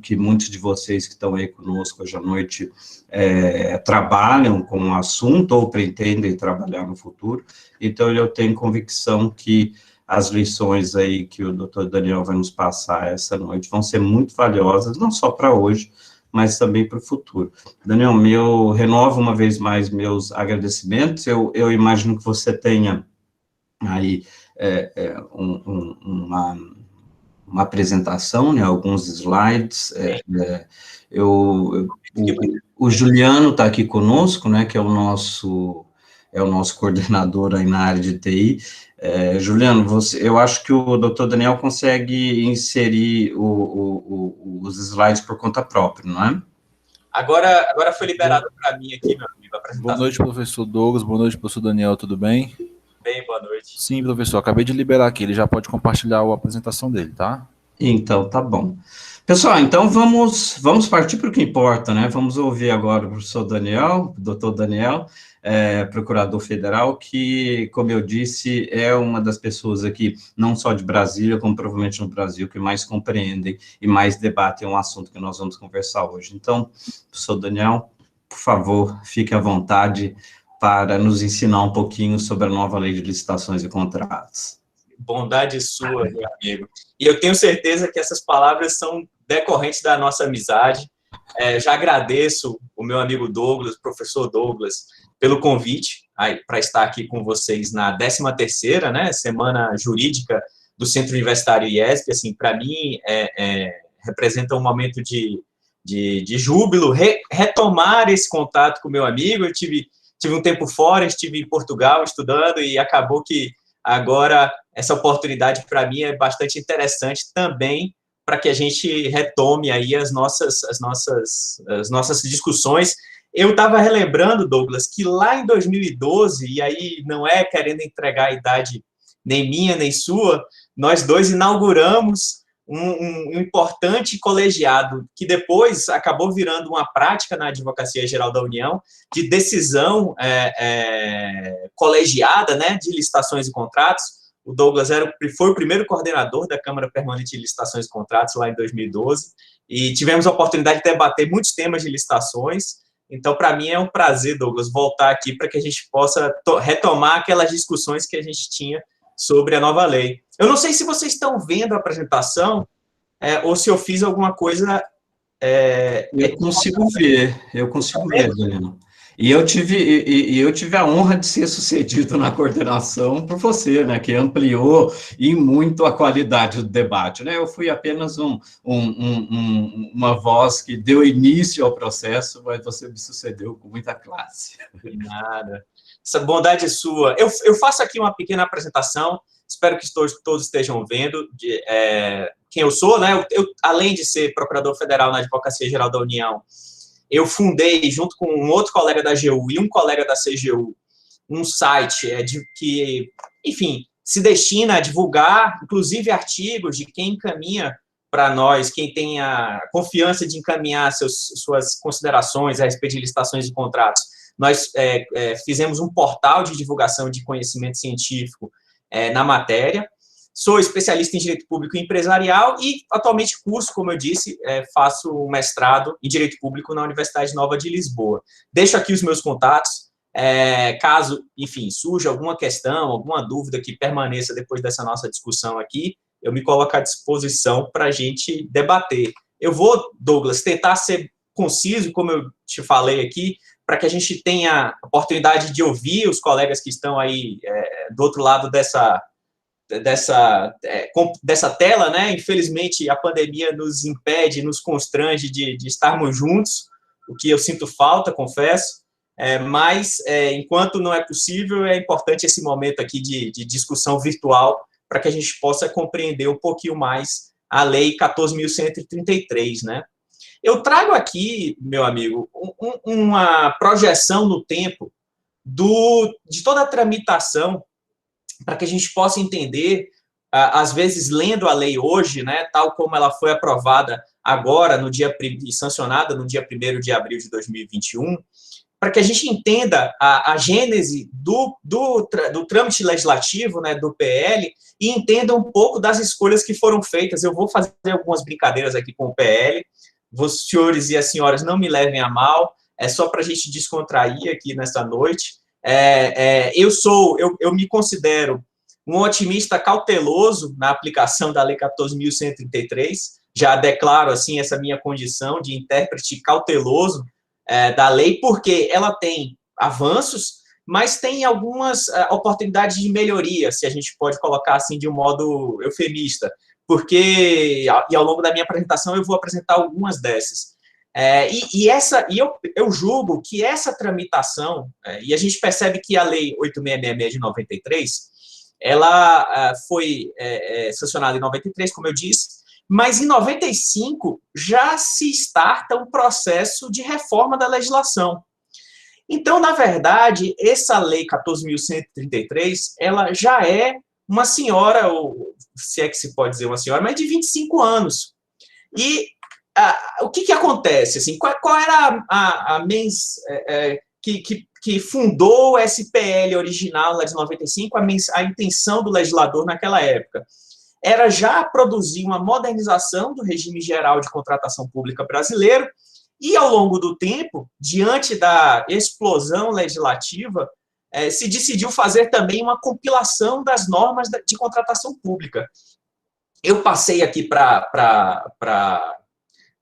que muitos de vocês que estão aí conosco hoje à noite trabalham com o assunto ou pretendem trabalhar no futuro, então eu tenho convicção que as lições aí que o Dr. Daniel vai nos passar essa noite vão ser muito valiosas, não só para hoje, mas também para o futuro. Daniel, renovo uma vez mais meus agradecimentos, eu imagino que você tenha aí uma apresentação, né, alguns slides, o Juliano está aqui conosco, né, que é o nosso coordenador aí na área de TI. Juliano, eu acho que o Dr. Daniel consegue inserir os slides por conta própria, não é? Agora foi liberado para mim aqui, meu amigo, a apresentação. Boa noite, professor Douglas, boa noite, professor Daniel, tudo bem? Bem, boa noite. Sim, professor, acabei de liberar aqui, ele já pode compartilhar a apresentação dele, tá? Então, tá bom. Pessoal, então vamos partir para o que importa, né? Vamos ouvir agora o professor Daniel, o doutor Daniel, procurador federal, que, como eu disse, é uma das pessoas aqui, não só de Brasília, como provavelmente no Brasil, que mais compreendem e mais debatem um assunto que nós vamos conversar hoje. Então, professor Daniel, por favor, fique à vontade para nos ensinar um pouquinho sobre a nova lei de licitações e contratos. Bondade sua, meu amigo. E eu tenho certeza que essas palavras são decorrentes da nossa amizade. Já agradeço o meu amigo Douglas, professor Douglas, pelo convite para estar aqui com vocês na 13ª, né, Semana Jurídica do Centro Universitário IESP. Assim, para mim, representa um momento de júbilo, retomar esse contato com o meu amigo. Eu tive um tempo fora, estive em Portugal estudando e acabou que agora essa oportunidade para mim é bastante interessante também para que a gente retome aí as nossas discussões. Eu estava relembrando, Douglas, que lá em 2012, e aí não é querendo entregar a idade nem minha nem sua, nós dois inauguramos um importante colegiado, que depois acabou virando uma prática na Advocacia Geral da União, de decisão colegiada, né, de licitações e contratos. O Douglas foi o primeiro coordenador da Câmara Permanente de Licitações e Contratos, lá em 2012, e tivemos a oportunidade de debater muitos temas de licitações. Então, para mim, é um prazer, Douglas, voltar aqui para que a gente possa retomar aquelas discussões que a gente tinha sobre a nova lei. Eu não sei se vocês estão vendo a apresentação ou se eu fiz alguma coisa... Eu consigo ver, Daniel. E eu tive a honra de ser sucedido na coordenação por você, né, que ampliou e muito a qualidade do debate, né? Eu fui apenas uma voz que deu início ao processo, mas você me sucedeu com muita classe. Nada. Essa bondade é sua. Eu faço aqui uma pequena apresentação, espero que todos estejam vendo quem eu sou, né? Eu, além de ser procurador federal na Advocacia Geral da União, eu fundei, junto com um outro colega da AGU e um colega da CGU, um site que, enfim, se destina a divulgar, inclusive, artigos de quem encaminha para nós, quem tem a confiança de encaminhar suas considerações a respeito de licitações e contratos. Nós fizemos um portal de divulgação de conhecimento científico na matéria. Sou especialista em Direito Público e Empresarial e, atualmente, curso, como eu disse, faço um mestrado em Direito Público na Universidade Nova de Lisboa. Deixo aqui os meus contatos, caso, enfim, surja alguma questão, alguma dúvida que permaneça depois dessa nossa discussão aqui, eu me coloco à disposição para a gente debater. Eu vou, Douglas, tentar ser conciso, como eu te falei aqui, para que a gente tenha a oportunidade de ouvir os colegas que estão aí do outro lado dessa tela, né? Infelizmente, a pandemia nos impede, nos constrange de estarmos juntos, o que eu sinto falta, confesso, mas, enquanto não é possível, é importante esse momento aqui de discussão virtual para que a gente possa compreender um pouquinho mais a Lei 14.133, né? Eu trago aqui, meu amigo, uma projeção no tempo de toda a tramitação para que a gente possa entender, às vezes, lendo a lei hoje, né, tal como ela foi aprovada agora, e sancionada no dia 1º de abril de 2021, para que a gente entenda a gênese do trâmite legislativo, né, do PL, e entenda um pouco das escolhas que foram feitas. Eu vou fazer algumas brincadeiras aqui com o PL, os senhores e as senhoras não me levem a mal, é só para a gente descontrair aqui nessa noite. Eu me considero um otimista cauteloso na aplicação da Lei 14.133, já declaro assim essa minha condição de intérprete cauteloso da lei, porque ela tem avanços, mas tem algumas oportunidades de melhoria, se a gente pode colocar assim de um modo eufemista, porque, e ao longo da minha apresentação, eu vou apresentar algumas dessas. Eu julgo que essa tramitação, e a gente percebe que a Lei 8.666 de 93, ela foi sancionada em 93, como eu disse, mas em 95 já se starta um processo de reforma da legislação. Então, na verdade, essa Lei 14.133, ela já é uma senhora, ou se é que se pode dizer uma senhora, mas de 25 anos. E o que acontece? Assim, qual era a mens que fundou o SPL original lá de 95, a intenção do legislador naquela época? Era já produzir uma modernização do regime geral de contratação pública brasileiro, e, ao longo do tempo, diante da explosão legislativa, se decidiu fazer também uma compilação das normas de contratação pública. Eu passei aqui para a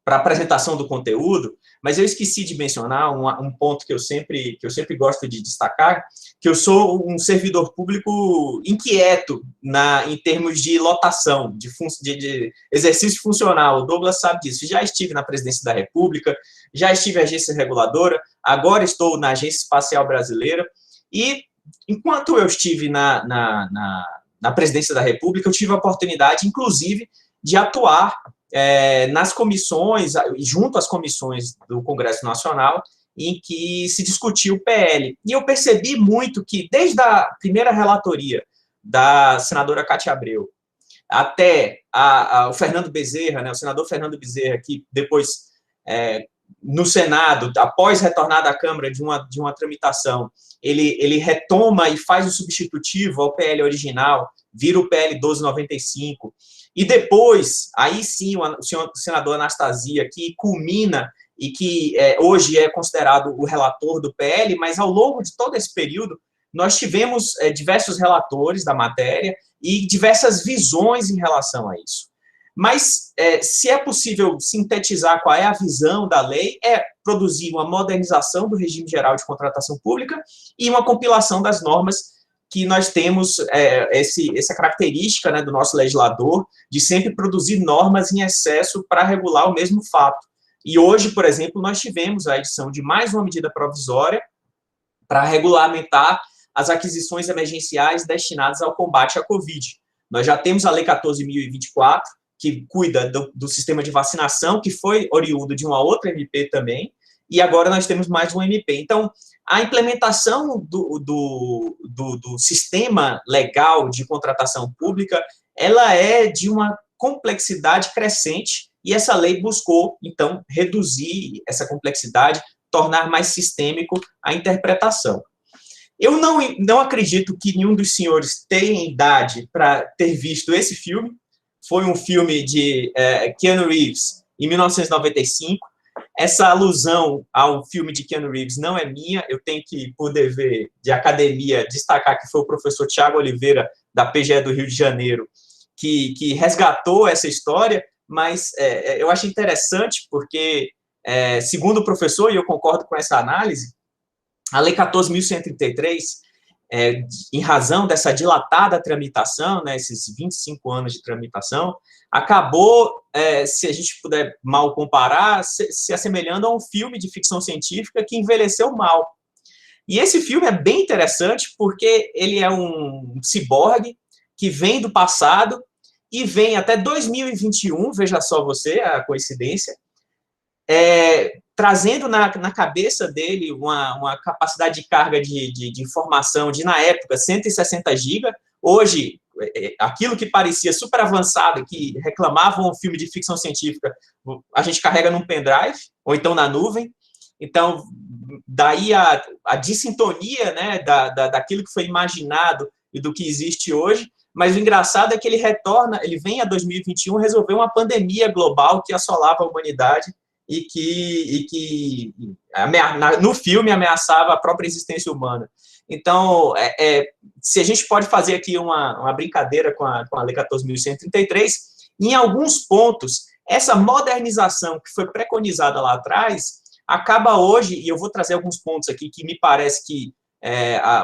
apresentação do conteúdo, mas eu esqueci de mencionar um ponto que eu sempre gosto de destacar, que eu sou um servidor público inquieto em termos de lotação, de exercício funcional. O Douglas sabe disso. Já estive na Presidência da República, já estive na Agência Reguladora, agora estou na Agência Espacial Brasileira, e enquanto eu estive na Presidência da República, eu tive a oportunidade, inclusive, de atuar nas comissões, junto às comissões do Congresso Nacional, em que se discutiu o PL. E eu percebi muito que, desde a primeira relatoria da senadora Cátia Abreu, até o Fernando Bezerra, né, o senador Fernando Bezerra, que depois, no Senado, após retornar da Câmara de uma tramitação, ele retoma e faz o substitutivo ao PL original, vira o PL 1295, e depois, aí sim, o senador Anastasia, que culmina e que hoje é considerado o relator do PL, mas ao longo de todo esse período, nós tivemos diversos relatores da matéria e diversas visões em relação a isso. Mas, se é possível sintetizar qual é a visão da lei, é produzir uma modernização do regime geral de contratação pública e uma compilação das normas que nós temos essa característica, né, do nosso legislador de sempre produzir normas em excesso para regular o mesmo fato. E hoje, por exemplo, nós tivemos a edição de mais uma medida provisória para regulamentar as aquisições emergenciais destinadas ao combate à Covid. Nós já temos a Lei 14.024, que cuida do sistema de vacinação, que foi oriundo de uma outra MP também, e agora nós temos mais um MP. Então, a implementação do sistema legal de contratação pública, ela é de uma complexidade crescente, e essa lei buscou, então, reduzir essa complexidade, tornar mais sistêmico a interpretação. Eu não acredito que nenhum dos senhores tenha idade para ter visto esse filme. Foi um filme de Keanu Reeves, em 1995. Essa alusão ao filme de Keanu Reeves não é minha, eu tenho que, por dever de academia, destacar que foi o professor Tiago Oliveira, da PGE do Rio de Janeiro, que resgatou essa história, mas eu acho interessante porque, segundo o professor, e eu concordo com essa análise, a Lei 14.133, em razão dessa dilatada tramitação, né, esses 25 anos de tramitação, acabou, se a gente puder mal comparar, se assemelhando a um filme de ficção científica que envelheceu mal. E esse filme é bem interessante porque ele é um ciborgue que vem do passado e vem até 2021, veja só você, a coincidência, trazendo na cabeça dele uma capacidade de carga de informação de, na época, 160 GB. Hoje, aquilo que parecia super avançado, que reclamavam um filme de ficção científica, a gente carrega num pendrive, ou então na nuvem. Então, daí a dissintonia, né, daquilo que foi imaginado e do que existe hoje. Mas o engraçado é que ele vem a 2021 resolver uma pandemia global que assolava a humanidade, no filme ameaçava a própria existência humana. Então, se a gente pode fazer aqui uma brincadeira com a Lei 14.133, em alguns pontos, essa modernização que foi preconizada lá atrás, acaba hoje, e eu vou trazer alguns pontos aqui que me parece que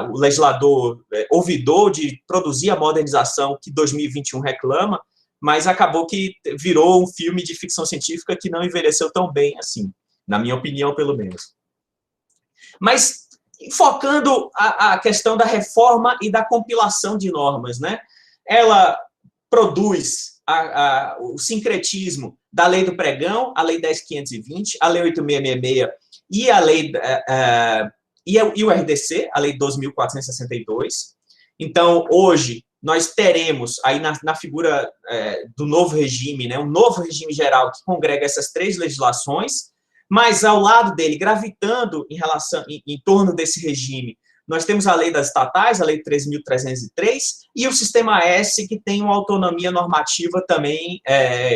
o legislador olvidou de produzir a modernização que 2021 reclama, mas acabou que virou um filme de ficção científica que não envelheceu tão bem assim, na minha opinião, pelo menos. Mas, focando a questão da reforma e da compilação de normas, né? Ela produz o sincretismo da Lei do Pregão, a Lei 10.520, a Lei 8.666 e a Lei e o RDC, a Lei 12.462. Então, hoje, nós teremos aí na figura do novo regime, né, um novo regime geral que congrega essas três legislações, mas ao lado dele, gravitando em torno desse regime, nós temos a lei das estatais, a lei 13.303, e o sistema S, que tem uma autonomia normativa também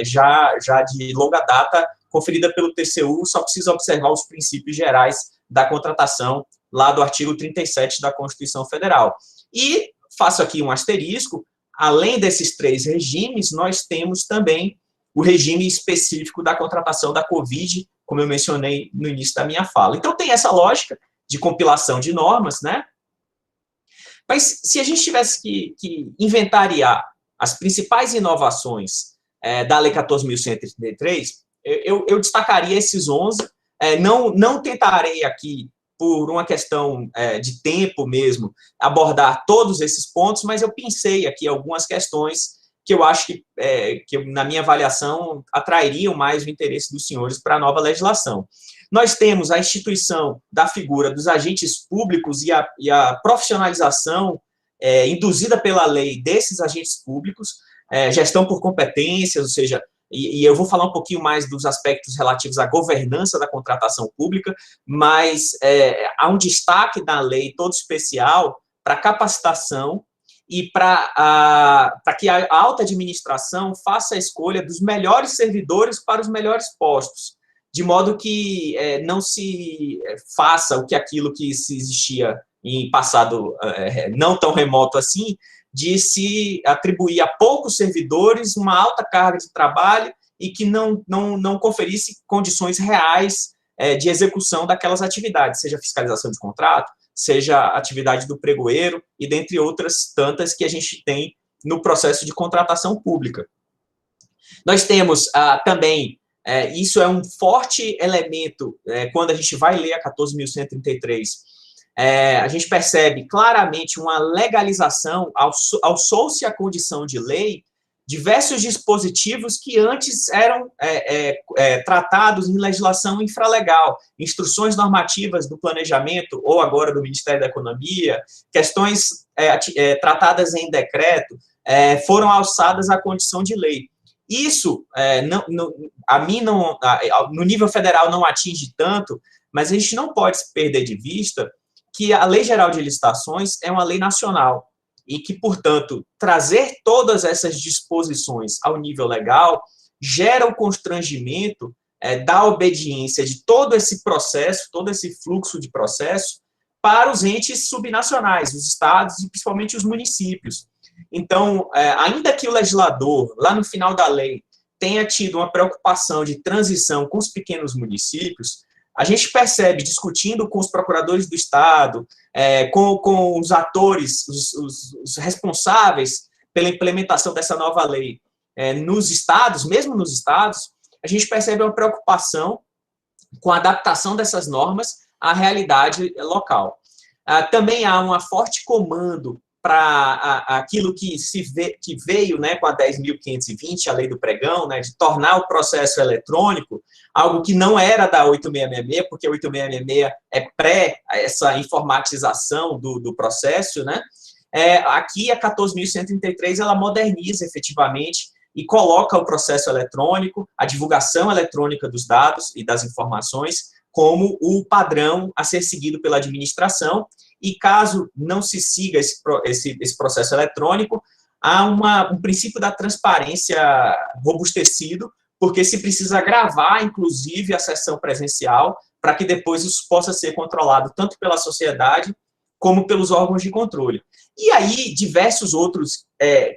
já de longa data, conferida pelo TCU, só precisa observar os princípios gerais da contratação, lá do artigo 37 da Constituição Federal. E faço aqui um asterisco, além desses três regimes, nós temos também o regime específico da contratação da Covid, como eu mencionei no início da minha fala. Então, tem essa lógica de compilação de normas, né? Mas, se a gente tivesse que inventariar as principais inovações da Lei 14.133, eu destacaria esses 11, não tentarei aqui, por uma questão de tempo mesmo, abordar todos esses pontos, mas eu pensei aqui algumas questões que eu acho que na minha avaliação, atrairiam mais o interesse dos senhores para a nova legislação. Nós temos a instituição da figura dos agentes públicos e a profissionalização induzida pela lei desses agentes públicos, gestão por competências, ou seja, e eu vou falar um pouquinho mais dos aspectos relativos à governança da contratação pública, mas há um destaque da lei todo especial para capacitação e para que a alta administração faça a escolha dos melhores servidores para os melhores postos, de modo que não se faça aquilo que se existia em passado não tão remoto assim, de se atribuir a poucos servidores uma alta carga de trabalho e que não conferisse condições reais de execução daquelas atividades, seja fiscalização de contrato, seja a atividade do pregoeiro e dentre outras tantas que a gente tem no processo de contratação pública. Nós temos também, isso é um forte elemento quando a gente vai ler a 14.133, a gente percebe claramente uma legalização, alçou-se a condição de lei, diversos dispositivos que antes eram tratados em legislação infralegal, instruções normativas do planejamento, ou agora do Ministério da Economia, questões tratadas em decreto, foram alçadas à condição de lei. Isso, no nível federal não atinge tanto, mas a gente não pode perder de vista que a Lei Geral de Licitações é uma lei nacional e que, portanto, trazer todas essas disposições ao nível legal gera o constrangimento da obediência de todo esse processo, todo esse fluxo de processo para os entes subnacionais, os estados e principalmente os municípios. Então, ainda que o legislador, lá no final da lei, tenha tido uma preocupação de transição com os pequenos municípios, a gente percebe, discutindo com os procuradores do Estado, com os atores, os responsáveis pela implementação dessa nova lei nos estados, mesmo nos estados, a gente percebe uma preocupação com a adaptação dessas normas à realidade local. Também há um forte comando para aquilo que veio, né, com a 10.520, a lei do pregão, né, de tornar o processo eletrônico, algo que não era da 8.666, porque a 8.666 é essa informatização do processo, né? Aqui a 14.133 ela moderniza efetivamente e coloca o processo eletrônico, a divulgação eletrônica dos dados e das informações como o padrão a ser seguido pela administração, e caso não se siga esse processo eletrônico, há um princípio da transparência robustecido, porque se precisa gravar, inclusive, a sessão presencial, para que depois isso possa ser controlado tanto pela sociedade como pelos órgãos de controle. E aí, diversos outros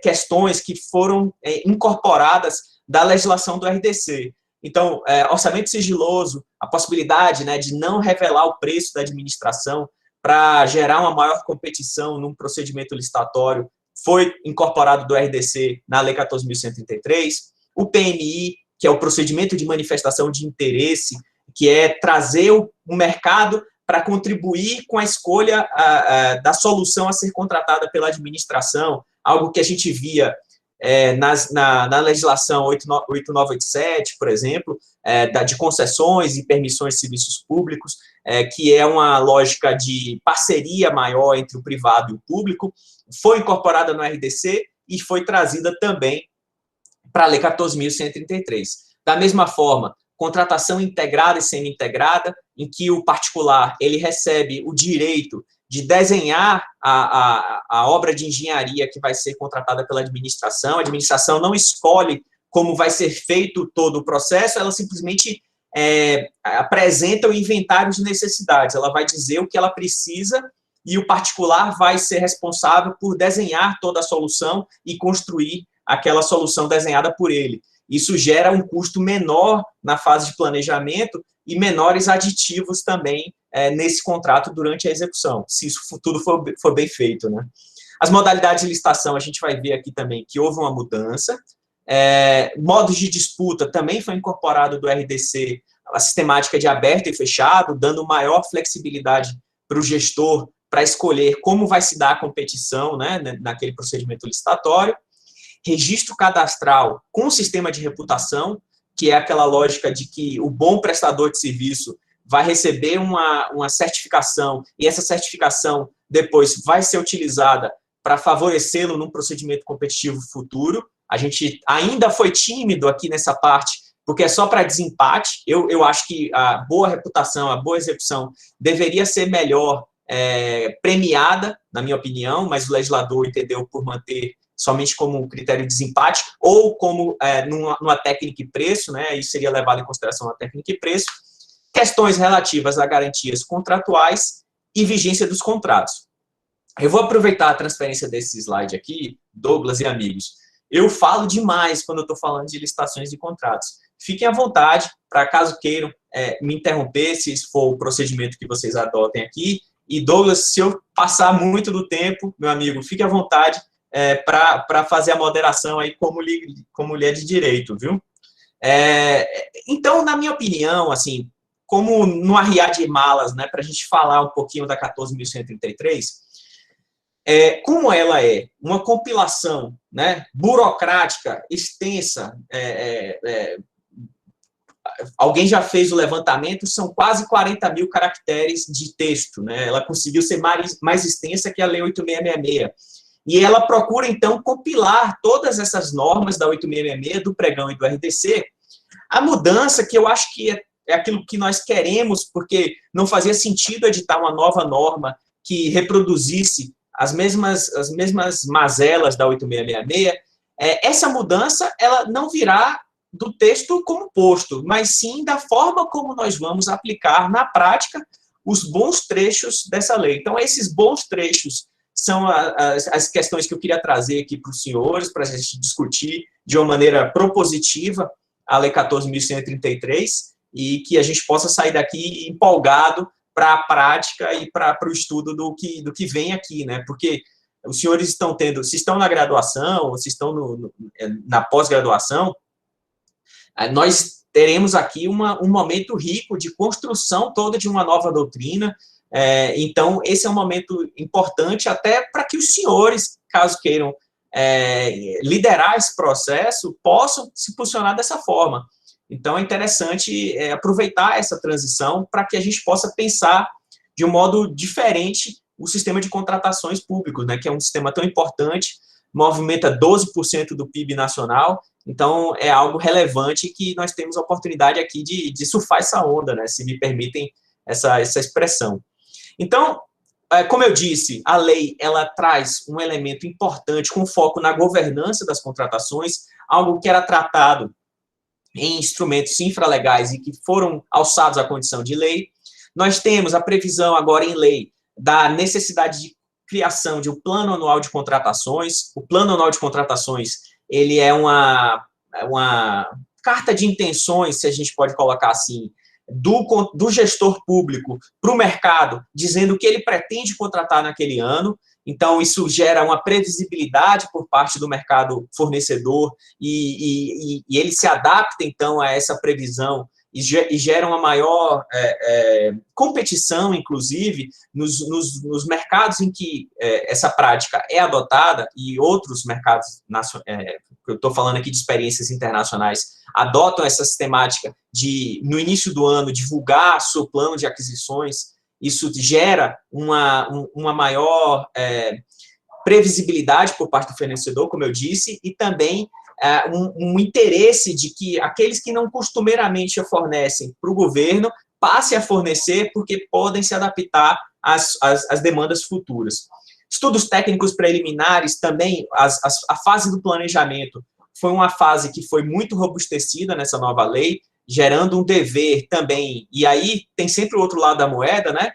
questões que foram incorporadas da legislação do RDC. Então, orçamento sigiloso, a possibilidade, né, de não revelar o preço da administração para gerar uma maior competição num procedimento licitatório, foi incorporado do RDC na Lei 14.133. O PMI, que é o procedimento de manifestação de interesse, que é trazer o mercado para contribuir com a escolha da solução a ser contratada pela administração, algo que a gente via na legislação 8987, por exemplo, de concessões e permissões de serviços públicos, que é uma lógica de parceria maior entre o privado e o público, foi incorporada no RDC e foi trazida também para a Lei 14.133. Da mesma forma, contratação integrada e semi-integrada, em que o particular ele recebe o direito de desenhar a obra de engenharia que vai ser contratada pela administração. A administração não escolhe como vai ser feito todo o processo, ela simplesmente apresenta o inventário de necessidades, ela vai dizer o que ela precisa e o particular vai ser responsável por desenhar toda a solução e construir aquela solução desenhada por ele. Isso gera um custo menor na fase de planejamento e menores aditivos também nesse contrato durante a execução, se isso tudo for bem feito, né? As modalidades de licitação, a gente vai ver aqui também que houve uma mudança. Modos de disputa também foi incorporado do RDC a sistemática de aberto e fechado, dando maior flexibilidade para o gestor para escolher como vai se dar a competição, né, naquele procedimento licitatório. Registro cadastral com sistema de reputação, que é aquela lógica de que o bom prestador de serviço vai receber uma certificação, e essa certificação depois vai ser utilizada para favorecê-lo num procedimento competitivo futuro. A gente ainda foi tímido aqui nessa parte, porque é só para desempate. Eu acho que a boa reputação, a boa execução deveria ser melhor premiada, na minha opinião, mas o legislador entendeu por manter somente como um critério de desempate, ou como numa técnica e preço, né, isso seria levado em consideração na técnica e preço, questões relativas a garantias contratuais e vigência dos contratos. Eu vou aproveitar a transferência desse slide aqui, Douglas e amigos. Eu falo demais quando eu estou falando de licitações de contratos. Fiquem à vontade, para caso queiram me interromper, se for o procedimento que vocês adotem aqui. E, Douglas, se eu passar muito do tempo, meu amigo, fique à vontade para fazer a moderação aí como lhe de direito, viu? Então, na minha opinião, assim, como no arriar de malas, né, para a gente falar um pouquinho da 14.133, como ela é uma compilação, né, burocrática, extensa, alguém já fez o levantamento, são quase 40 mil caracteres de texto, né, ela conseguiu ser mais extensa que a Lei 8666, e ela procura, então, compilar todas essas normas da 8666, do pregão e do RDC. A mudança, que eu acho que é aquilo que nós queremos, porque não fazia sentido editar uma nova norma que reproduzisse as mesmas mazelas da 8666, essa mudança ela não virá do texto como posto, mas sim da forma como nós vamos aplicar na prática os bons trechos dessa lei. Então, esses bons trechos são as questões que eu queria trazer aqui para os senhores, para a gente discutir de uma maneira propositiva a Lei 14.133, e que a gente possa sair daqui empolgado para a prática e para o estudo do que vem aqui, né? Porque os senhores estão tendo, se estão na graduação, ou se estão na pós-graduação, nós teremos aqui um momento rico de construção toda de uma nova doutrina. Então, esse é um momento importante até para que os senhores, caso queiram liderar esse processo, possam se posicionar dessa forma. Então, é interessante aproveitar essa transição para que a gente possa pensar de um modo diferente o sistema de contratações públicos, né, que é um sistema tão importante, movimenta 12% do PIB nacional, então é algo relevante que nós temos a oportunidade aqui de surfar essa onda, né, se me permitem essa expressão. Então, como eu disse, a lei ela traz um elemento importante com foco na governança das contratações, algo que era tratado em instrumentos infralegais e que foram alçados à condição de lei. Nós temos a previsão agora em lei da necessidade de criação de um plano anual de contratações. O plano anual de contratações, ele é uma carta de intenções, se a gente pode colocar assim, do gestor público para o mercado, dizendo o que ele pretende contratar naquele ano. Então, isso gera uma previsibilidade por parte do mercado fornecedor e ele se adapta, então, a essa previsão e gera uma maior competição, inclusive, nos mercados em que essa prática é adotada e outros mercados, eu estou falando aqui de experiências internacionais, adotam essa sistemática de, no início do ano, divulgar seu plano de aquisições. Isso gera uma maior previsibilidade por parte do fornecedor, como eu disse, e também um interesse de que aqueles que não costumeiramente fornecem para o governo passem a fornecer porque podem se adaptar às demandas futuras. Estudos técnicos preliminares também, a fase do planejamento foi uma fase que foi muito robustecida nessa nova lei, gerando um dever também, e aí tem sempre o outro lado da moeda, né?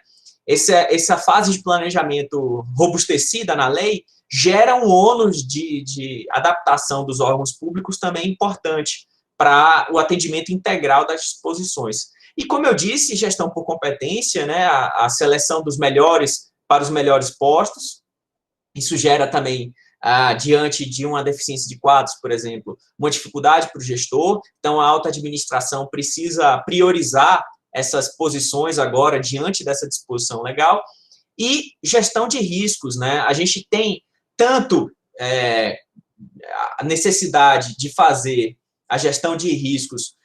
Essa fase de planejamento robustecida na lei gera um ônus de adaptação dos órgãos públicos também importante para o atendimento integral das disposições. E, como eu disse, gestão por competência, né, a seleção dos melhores para os melhores postos, isso gera também, diante de uma deficiência de quadros, por exemplo, uma dificuldade para o gestor, então a alta administração precisa priorizar essas posições agora diante dessa disposição legal, e gestão de riscos, né? A gente tem tanto a necessidade de fazer a gestão de riscos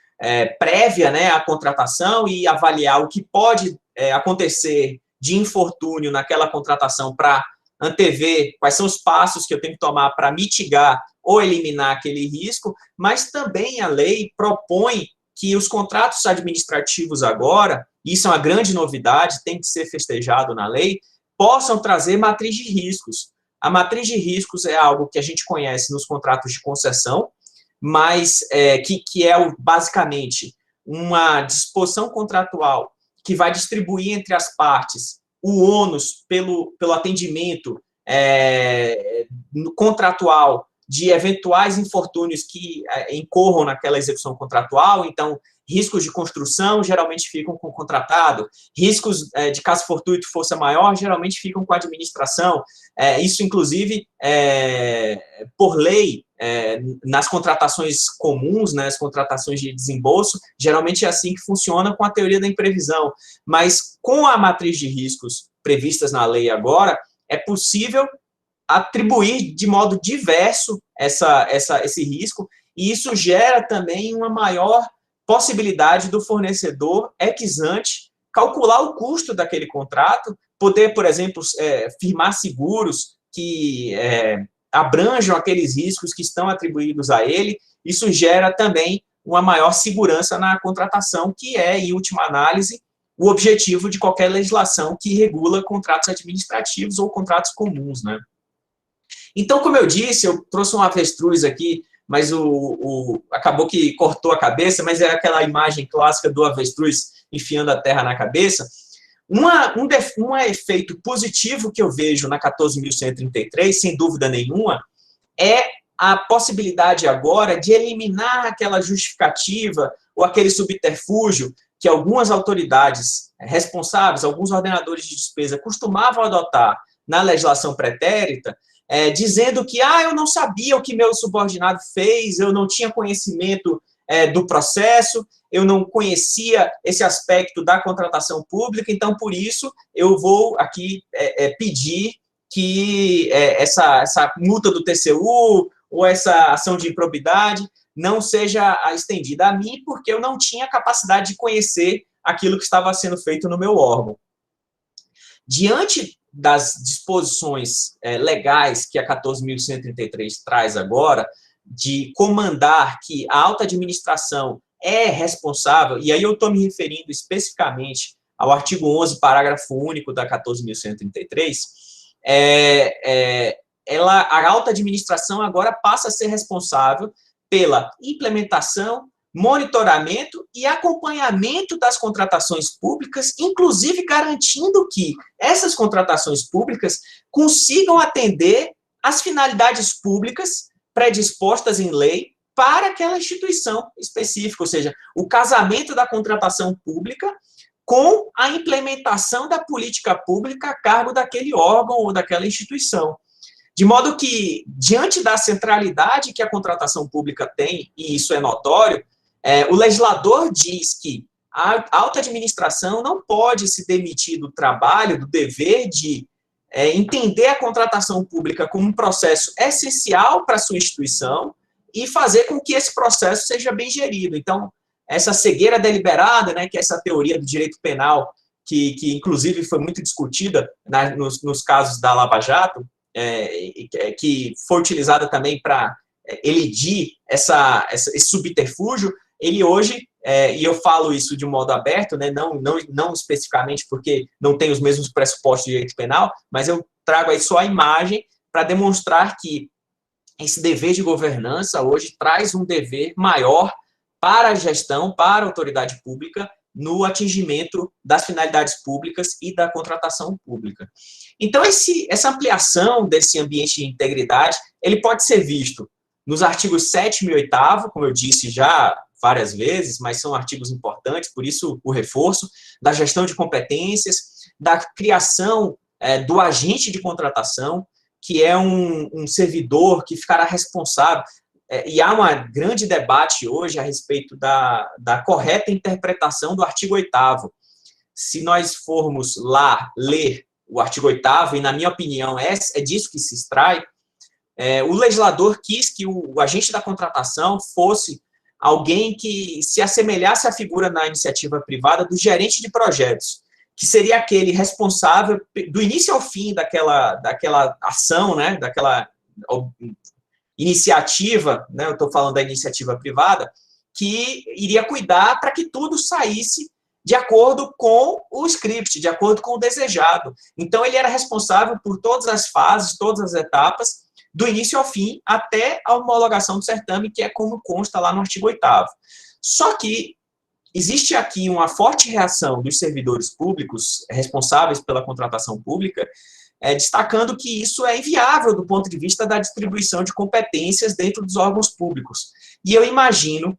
prévia, né, à contratação e avaliar o que pode acontecer de infortúnio naquela contratação para antever quais são os passos que eu tenho que tomar para mitigar ou eliminar aquele risco, mas também a lei propõe que os contratos administrativos agora, isso é uma grande novidade, tem que ser festejado na lei, possam trazer matriz de riscos. A matriz de riscos é algo que a gente conhece nos contratos de concessão, mas que é basicamente uma disposição contratual que vai distribuir entre as partes o ônus pelo atendimento contratual de eventuais infortúnios que incorram naquela execução contratual. Então, riscos de construção geralmente ficam com o contratado, riscos de caso fortuito força maior geralmente ficam com a administração. Isso, inclusive, por lei, nas contratações comuns, né, as contratações de desembolso, geralmente é assim que funciona com a teoria da imprevisão. Mas com a matriz de riscos previstas na lei agora, é possível atribuir de modo diverso esse risco, e isso gera também uma maior possibilidade do fornecedor ex ante calcular o custo daquele contrato, poder, por exemplo, firmar seguros que abranjam aqueles riscos que estão atribuídos a ele. Isso gera também uma maior segurança na contratação, que é, em última análise, o objetivo de qualquer legislação que regula contratos administrativos ou contratos comuns, né? Então, como eu disse, eu trouxe um avestruz aqui, mas acabou que cortou a cabeça, mas é aquela imagem clássica do avestruz enfiando a terra na cabeça. Um efeito positivo que eu vejo na 14.133, sem dúvida nenhuma, é a possibilidade agora de eliminar aquela justificativa ou aquele subterfúgio que algumas autoridades responsáveis, alguns ordenadores de despesa costumavam adotar na legislação pretérita, dizendo que eu não sabia o que meu subordinado fez, eu não tinha conhecimento do processo, eu não conhecia esse aspecto da contratação pública, então, por isso, eu vou aqui pedir que essa multa do TCU ou essa ação de improbidade não seja estendida a mim, porque eu não tinha capacidade de conhecer aquilo que estava sendo feito no meu órgão. Diante das disposições legais que a 14.133 traz agora, de comandar que a alta administração é responsável, e aí eu estou me referindo especificamente ao artigo 11, parágrafo único da 14.133, a alta administração agora passa a ser responsável pela implementação, monitoramento e acompanhamento das contratações públicas, inclusive garantindo que essas contratações públicas consigam atender às finalidades públicas predispostas em lei para aquela instituição específica, ou seja, o casamento da contratação pública com a implementação da política pública a cargo daquele órgão ou daquela instituição. De modo que, diante da centralidade que a contratação pública tem, e isso é notório, o legislador diz que a alta administração não pode se demitir do trabalho, do dever de entender a contratação pública como um processo essencial para a sua instituição e fazer com que esse processo seja bem gerido. Então, essa cegueira deliberada, né, que é essa teoria do direito penal, que inclusive foi muito discutida nos casos da Lava Jato, que foi utilizada também para elidir esse subterfúgio, ele hoje, e eu falo isso de um modo aberto, né, não especificamente porque não tem os mesmos pressupostos de direito penal, mas eu trago aí só a imagem para demonstrar que esse dever de governança hoje traz um dever maior para a gestão, para a autoridade pública, no atingimento das finalidades públicas e da contratação pública. Então, essa ampliação desse ambiente de integridade, ele pode ser visto nos artigos 7º e 8º, como eu disse já várias vezes, mas são artigos importantes, por isso o reforço, da gestão de competências, da criação do agente de contratação, que é um servidor que ficará responsável. E há um grande debate hoje a respeito da correta interpretação do artigo 8º. Se nós formos lá ler o artigo 8º, e na minha opinião é disso que se extrai, o legislador quis que o agente da contratação fosse alguém que se assemelhasse à figura na iniciativa privada do gerente de projetos, que seria aquele responsável do início ao fim daquela ação, né, daquela iniciativa, né, eu estou falando da iniciativa privada, que iria cuidar para que tudo saísse de acordo com o script, de acordo com o desejado. Então, ele era responsável por todas as fases, todas as etapas, do início ao fim, até a homologação do certame, que é como consta lá no artigo 8º. Só que existe aqui uma forte reação dos servidores públicos responsáveis pela contratação pública, destacando que isso é inviável do ponto de vista da distribuição de competências dentro dos órgãos públicos. E eu imagino,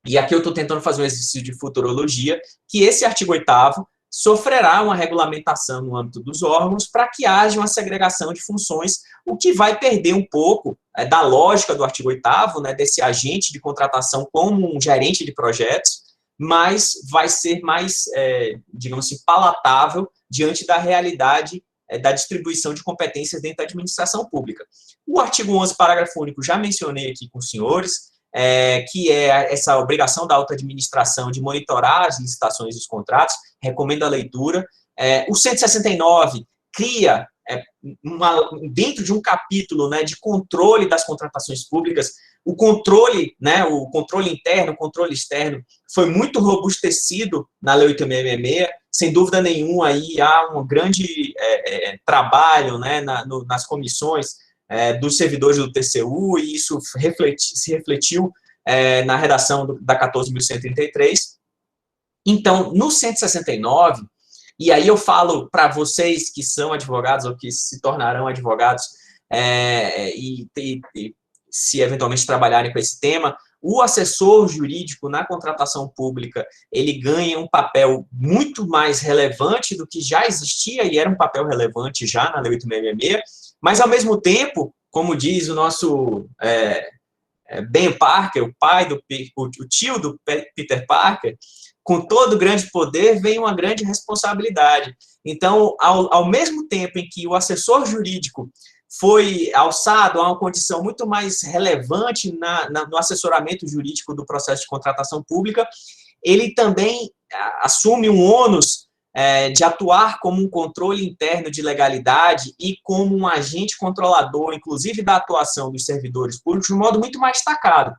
e aqui eu estou tentando fazer um exercício de futurologia, que esse artigo 8º sofrerá uma regulamentação no âmbito dos órgãos para que haja uma segregação de funções, o que vai perder um pouco da lógica do artigo 8º, né, desse agente de contratação como um gerente de projetos, mas vai ser mais, digamos assim, palatável diante da realidade da distribuição de competências dentro da administração pública. O artigo 11, parágrafo único, já mencionei aqui com os senhores, que é essa obrigação da alta administração de monitorar as licitações dos contratos, recomendo a leitura. O 169 cria, dentro de um capítulo, né, de controle das contratações públicas, o controle interno, o controle externo, foi muito robustecido na Lei 8.666, sem dúvida nenhuma, aí há um grande trabalho, né, nas comissões dos servidores do TCU, e isso se refletiu na redação da 14.133. Então, no 169, e aí eu falo para vocês que são advogados ou que se tornarão advogados e se eventualmente trabalharem com esse tema, o assessor jurídico na contratação pública, ele ganha um papel muito mais relevante do que já existia, e era um papel relevante já na Lei 8.666, mas, ao mesmo tempo, como diz o nosso Ben Parker, o tio do Peter Parker, com todo grande poder vem uma grande responsabilidade. Então, ao mesmo tempo em que o assessor jurídico foi alçado a uma condição muito mais relevante no assessoramento jurídico do processo de contratação pública, ele também assume um ônus de atuar como um controle interno de legalidade e como um agente controlador, inclusive da atuação dos servidores públicos, de um modo muito mais destacado.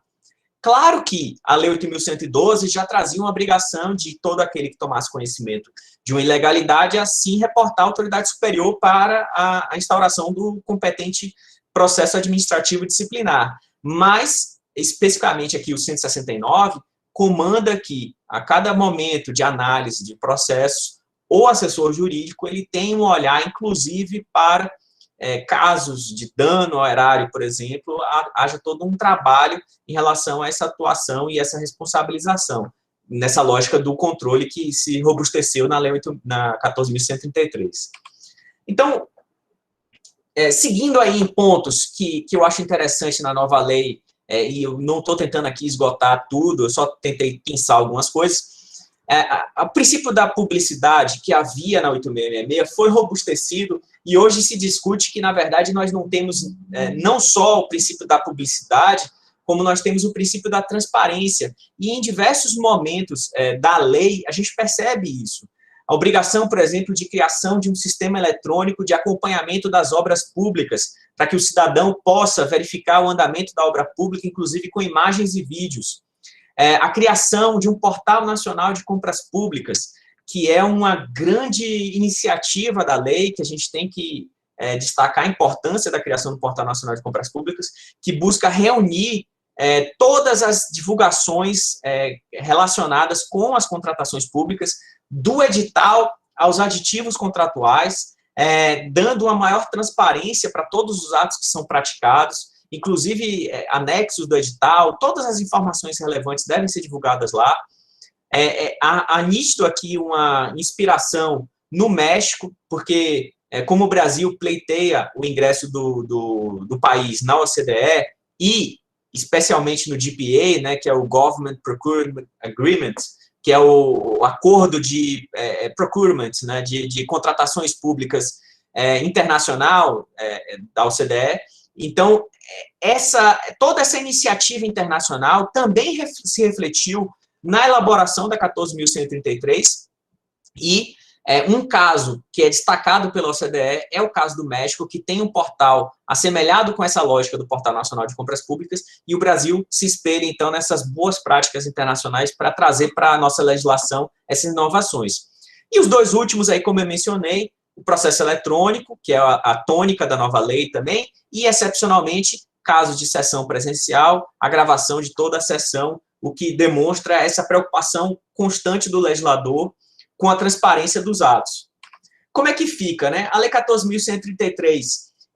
Claro que a Lei 8.112 já trazia uma obrigação de todo aquele que tomasse conhecimento de uma ilegalidade, assim, reportar à autoridade superior para a instauração do competente processo administrativo disciplinar. Mas especificamente aqui o 169, comanda que, a cada momento de análise de processos, o assessor jurídico ele tem um olhar, inclusive, para casos de dano ao erário, por exemplo, haja todo um trabalho em relação a essa atuação e essa responsabilização, nessa lógica do controle que se robusteceu na Lei 14.133. Então, seguindo aí em pontos que eu acho interessante na nova lei, e eu não estou tentando aqui esgotar tudo, eu só tentei pensar algumas coisas, o princípio da publicidade que havia na 8666 foi robustecido e hoje se discute que, na verdade, nós não temos não só o princípio da publicidade, como nós temos o princípio da transparência. E em diversos momentos da lei, a gente percebe isso. A obrigação, por exemplo, de criação de um sistema eletrônico de acompanhamento das obras públicas, para que o cidadão possa verificar o andamento da obra pública, inclusive com imagens e vídeos. A criação de um portal nacional de compras públicas, que é uma grande iniciativa da lei, que a gente tem que destacar a importância da criação do portal nacional de compras públicas, que busca reunir todas as divulgações relacionadas com as contratações públicas, do edital aos aditivos contratuais, dando uma maior transparência para todos os atos que são praticados, inclusive anexos do edital, todas as informações relevantes devem ser divulgadas lá. Há nítido aqui uma inspiração no México, porque como o Brasil pleiteia o ingresso do país na OCDE e especialmente no GPA, né, que é o Government Procurement Agreement, que é o acordo de procurement, né, de contratações públicas internacional da OCDE. Então, toda essa iniciativa internacional também se refletiu na elaboração da 14.133 e um caso que é destacado pela OCDE é o caso do México, que tem um portal assemelhado com essa lógica do Portal Nacional de Compras Públicas, e o Brasil se espelha, então, nessas boas práticas internacionais para trazer para a nossa legislação essas inovações. E os dois últimos aí, como eu mencionei, o processo eletrônico, que é a tônica da nova lei também, e, excepcionalmente, casos de sessão presencial, a gravação de toda a sessão, o que demonstra essa preocupação constante do legislador com a transparência dos atos. Como é que fica, né? A Lei 14.133,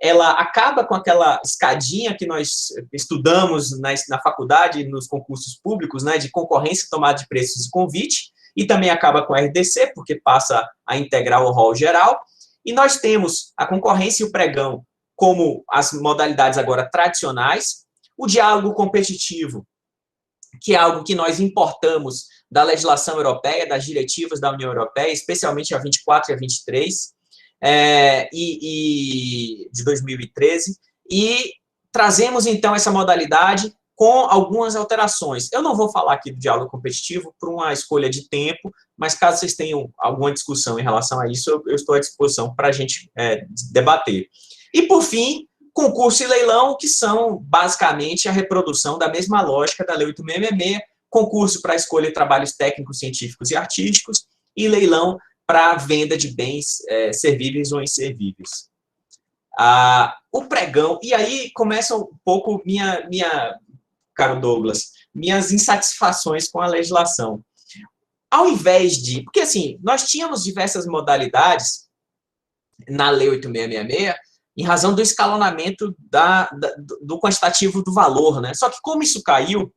ela acaba com aquela escadinha que nós estudamos na faculdade, nos concursos públicos, né, de concorrência, tomada de preços e convite, e também acaba com a RDC, porque passa a integrar o rol geral, e nós temos a concorrência e o pregão como as modalidades agora tradicionais, o diálogo competitivo, que é algo que nós importamos da legislação europeia, das diretivas da União Europeia, especialmente a 24 e a 23, de 2013, e trazemos, então, essa modalidade com algumas alterações. Eu não vou falar aqui do diálogo competitivo por uma escolha de tempo, mas caso vocês tenham alguma discussão em relação a isso, eu estou à disposição para a gente debater. E, por fim, concurso e leilão, que são, basicamente, a reprodução da mesma lógica da Lei 8666, concurso para escolha de trabalhos técnicos, científicos e artísticos, e leilão para venda de bens servíveis ou inservíveis. O pregão, e aí começa um pouco caro Douglas, minhas insatisfações com a legislação. Ao invés de... Porque, assim, nós tínhamos diversas modalidades na Lei 8666, em razão do escalonamento do quantitativo do valor, né? Só que como isso caiu,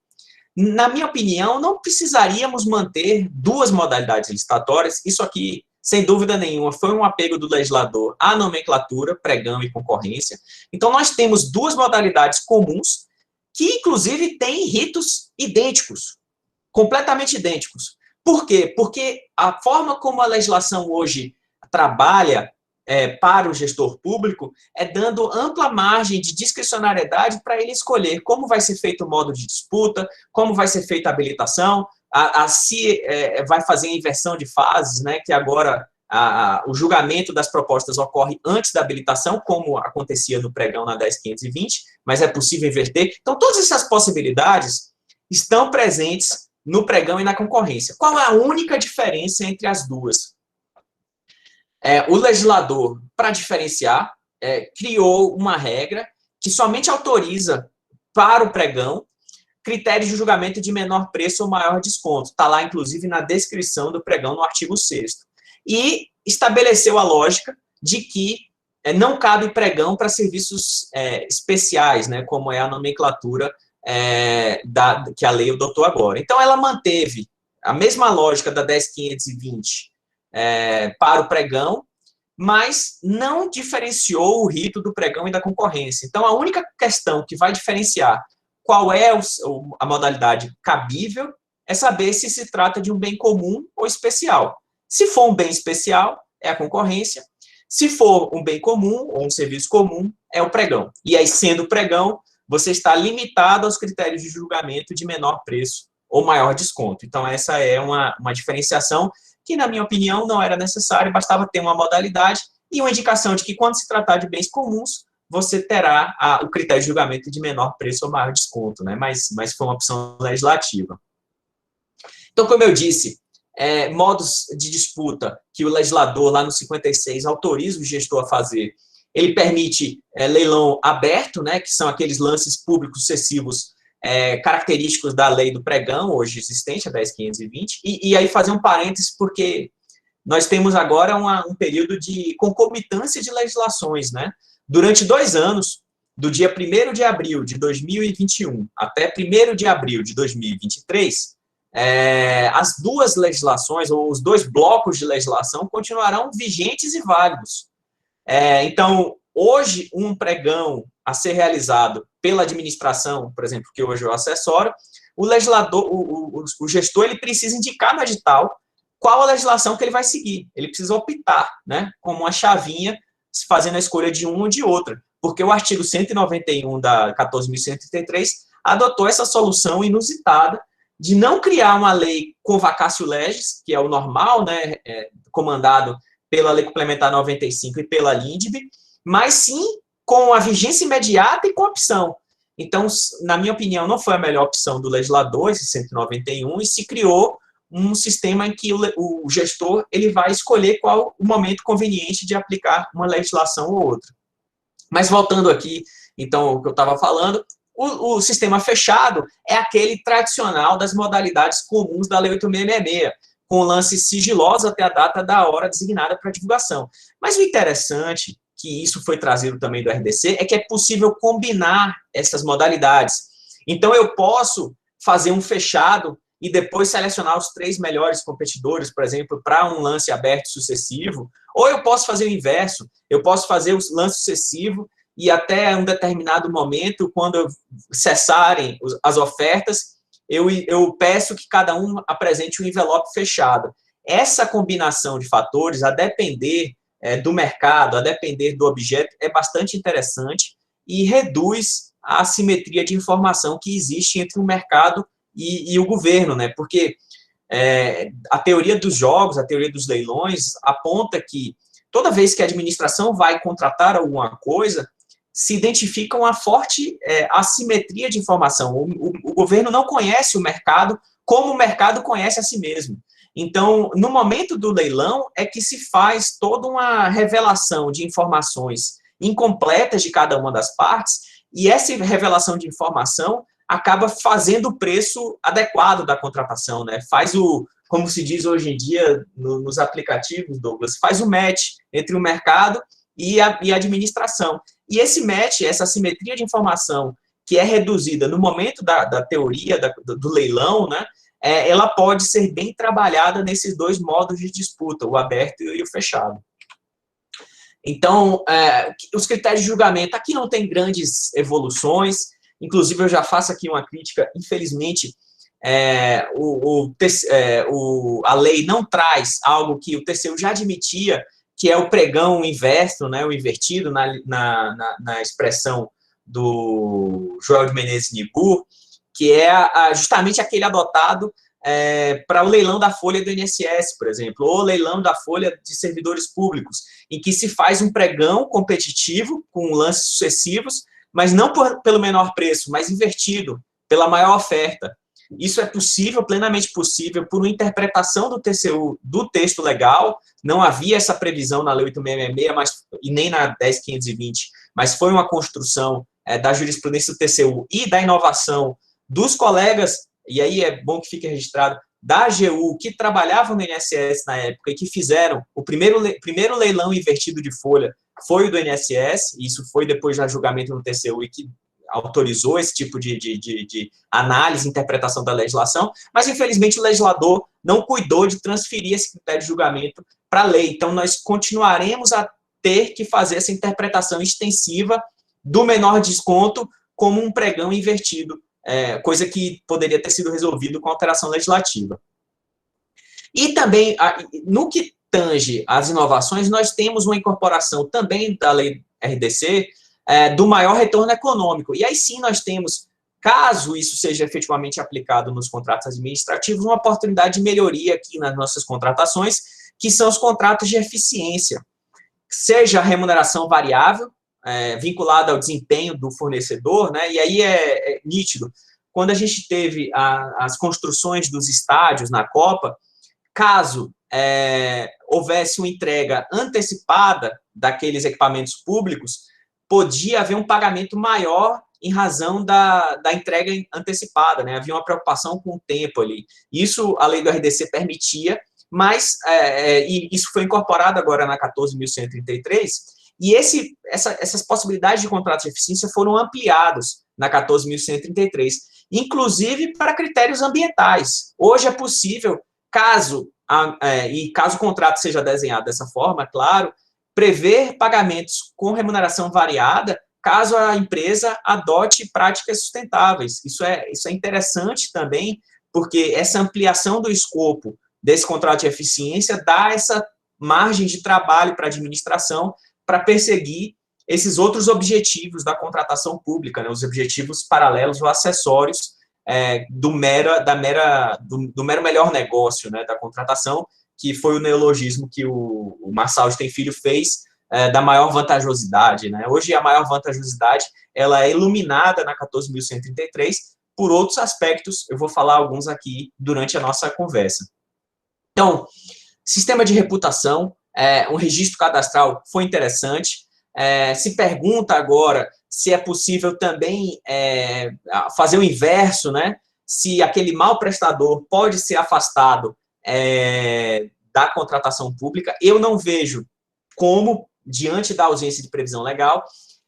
na minha opinião, não precisaríamos manter duas modalidades licitatórias. Isso aqui, sem dúvida nenhuma, foi um apego do legislador à nomenclatura, pregão e concorrência. Então, nós temos duas modalidades comuns, que, inclusive, têm ritos idênticos, completamente idênticos. Por quê? Porque a forma como a legislação hoje trabalha para o gestor público é dando ampla margem de discricionariedade para ele escolher como vai ser feito o modo de disputa, como vai ser feita a habilitação, se vai fazer a inversão de fases, né, que agora o julgamento das propostas ocorre antes da habilitação, como acontecia no pregão na 10.520, mas é possível inverter. Então, todas essas possibilidades estão presentes no pregão e na concorrência. Qual é a única diferença entre as duas? O legislador, para diferenciar, criou uma regra que somente autoriza para o pregão critérios de julgamento de menor preço ou maior desconto. Está lá, inclusive, na descrição do pregão, no artigo 6º. E estabeleceu a lógica de que não cabe pregão para serviços especiais, né, como é a nomenclatura que a lei adotou agora. Então, ela manteve a mesma lógica da 10.520 para o pregão, mas não diferenciou o rito do pregão e da concorrência. Então, a única questão que vai diferenciar qual é a modalidade cabível é saber se se trata de um bem comum ou especial. Se for um bem especial, é a concorrência. Se for um bem comum ou um serviço comum, é o pregão. E aí, sendo pregão, você está limitado aos critérios de julgamento de menor preço ou maior desconto. Então, essa é uma diferenciação que, na minha opinião, não era necessária, bastava ter uma modalidade e uma indicação de que, quando se tratar de bens comuns, você terá o critério de julgamento de menor preço ou maior desconto, né? Mas foi uma opção legislativa. Então, como eu disse, modos de disputa que o legislador, lá no 56, autoriza o gestor a fazer, ele permite leilão aberto, né, que são aqueles lances públicos sucessivos característicos da lei do pregão, hoje existente, a 10.520, e aí fazer um parênteses, porque nós temos agora um período de concomitância de legislações, né? Durante 2 anos, do dia 1º de abril de 2021 até 1º de abril de 2023, as 2 legislações, ou os 2 blocos de legislação, continuarão vigentes e válidos. Então, hoje, um pregão a ser realizado pela administração, por exemplo, que hoje eu assessoro, o legislador, o gestor, ele precisa indicar no edital qual a legislação que ele vai seguir. Ele precisa optar, né, como uma chavinha, fazendo a escolha de uma ou de outra, porque o artigo 191 da 14.133 adotou essa solução inusitada de não criar uma lei com vacatio legis, que é o normal, né, comandado pela Lei Complementar 95 e pela LINDB, mas sim com a vigência imediata e com opção. Então, na minha opinião, não foi a melhor opção do legislador, esse 191, e se criou um sistema em que o gestor ele vai escolher qual o momento conveniente de aplicar uma legislação ou outra. Mas voltando aqui, então, o que eu estava falando, o sistema fechado é aquele tradicional das modalidades comuns da Lei 8.666, com lances sigilosos até a data da hora designada para divulgação. Mas o interessante, que isso foi trazido também do RDC, é que é possível combinar essas modalidades. Então, eu posso fazer um fechado e depois selecionar os 3 melhores competidores, por exemplo, para um lance aberto sucessivo, ou eu posso fazer o inverso, eu posso fazer o lance sucessivo e até um determinado momento, quando cessarem as ofertas, eu peço que cada um apresente um envelope fechado. Essa combinação de fatores, a depender do mercado, a depender do objeto, é bastante interessante e reduz a assimetria de informação que existe entre o mercado e o governo, né? Porque a teoria dos jogos, a teoria dos leilões, aponta que toda vez que a administração vai contratar alguma coisa, se identifica uma forte assimetria de informação. O governo não conhece o mercado como o mercado conhece a si mesmo. Então, no momento do leilão, é que se faz toda uma revelação de informações incompletas de cada uma das partes, e essa revelação de informação acaba fazendo o preço adequado da contratação, né? Faz como se diz hoje em dia nos aplicativos, Douglas, faz o match entre o mercado e a administração. E esse match, essa assimetria de informação, que é reduzida no momento da teoria do leilão, né? Ela pode ser bem trabalhada nesses 2 modos de disputa, o aberto e o fechado. Então, os critérios de julgamento, aqui não tem grandes evoluções, inclusive eu já faço aqui uma crítica, infelizmente, a lei não traz algo que o TCU já admitia, que é o pregão inverso, né, o invertido, na expressão do Joel de Menezes Nibur, que é justamente aquele adotado para o leilão da folha do INSS, por exemplo, ou leilão da folha de servidores públicos, em que se faz um pregão competitivo com lances sucessivos, mas não pelo menor preço, mas invertido, pela maior oferta. Isso é possível, plenamente possível, por uma interpretação do TCU do texto legal. Não havia essa previsão na Lei 8.666 e nem na 10.520, mas foi uma construção da jurisprudência do TCU e da inovação dos colegas, e aí é bom que fique registrado, da AGU, que trabalhavam no INSS na época e que fizeram o primeiro leilão invertido de folha, foi o do INSS, isso foi depois do julgamento no TCU e que autorizou esse tipo de análise e interpretação da legislação, mas infelizmente o legislador não cuidou de transferir esse critério de julgamento para a lei. Então, nós continuaremos a ter que fazer essa interpretação extensiva do menor desconto como um pregão invertido, coisa que poderia ter sido resolvido com alteração legislativa. E também, no que tange às inovações, nós temos uma incorporação também da lei RDC, do maior retorno econômico. E aí sim nós temos, caso isso seja efetivamente aplicado nos contratos administrativos, uma oportunidade de melhoria aqui nas nossas contratações, que são os contratos de eficiência. Seja a remuneração variável, vinculada ao desempenho do fornecedor, né? E aí é nítido. Quando a gente teve as construções dos estádios na Copa, caso houvesse uma entrega antecipada daqueles equipamentos públicos, podia haver um pagamento maior em razão da entrega antecipada, né? Havia uma preocupação com o tempo ali. Isso a lei do RDC permitia, mas e isso foi incorporado agora na 14.133, e essas possibilidades de contratos de eficiência foram ampliados na 14.133, inclusive para critérios ambientais. Hoje é possível, caso o contrato seja desenhado dessa forma, claro, prever pagamentos com remuneração variada, caso a empresa adote práticas sustentáveis. Isso é interessante também, porque essa ampliação do escopo desse contrato de eficiência dá essa margem de trabalho para a administração para perseguir esses outros objetivos da contratação pública, né, os objetivos paralelos ou acessórios do mero melhor negócio, né, da contratação, que foi o neologismo que o Marçal de Tem Filho fez, da maior vantajosidade, né? Hoje a maior vantajosidade ela é iluminada na 14.133 por outros aspectos, eu vou falar alguns aqui durante a nossa conversa. Então, sistema de reputação, um registro cadastral foi interessante. Se pergunta agora se é possível também fazer o inverso, né? Se aquele mau prestador pode ser afastado da contratação pública. Eu não vejo como, diante da ausência de previsão legal,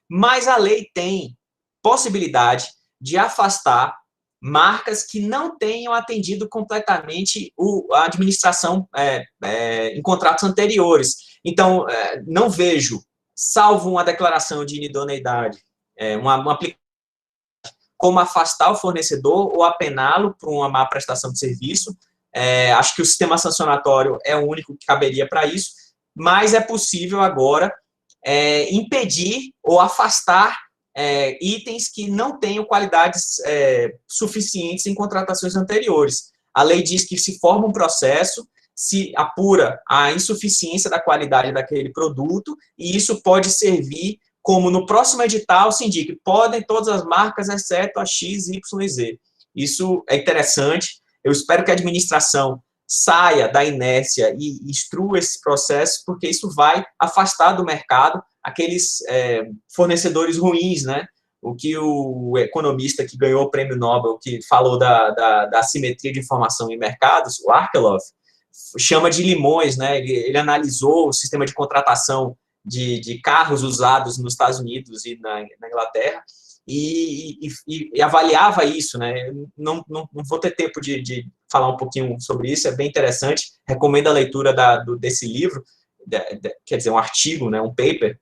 mas a lei tem possibilidade de afastar marcas que não tenham atendido completamente a administração em contratos anteriores. Então, não vejo, salvo uma declaração de inidoneidade, uma aplicação, como afastar o fornecedor ou apená-lo por uma má prestação de serviço. Acho que o sistema sancionatório é o único que caberia para isso, mas é possível agora impedir ou afastar itens que não tenham qualidades suficientes em contratações anteriores. A lei diz que se forma um processo, se apura a insuficiência da qualidade daquele produto, e isso pode servir como no próximo edital se indique, podem todas as marcas, exceto a X, Y e Z. Isso é interessante. Eu espero que a administração saia da inércia e instrua esses processos, porque isso vai afastar do mercado aqueles fornecedores ruins, né? O que o economista que ganhou o prêmio Nobel, que falou da assimetria de informação em mercados, o Arkeloff, chama de limões, né? Ele analisou o sistema de contratação de carros usados nos Estados Unidos e na Inglaterra, e avaliava isso, né? Não vou ter tempo de falar um pouquinho sobre isso, é bem interessante, recomendo a leitura desse livro, quer dizer, um artigo, né, um paper,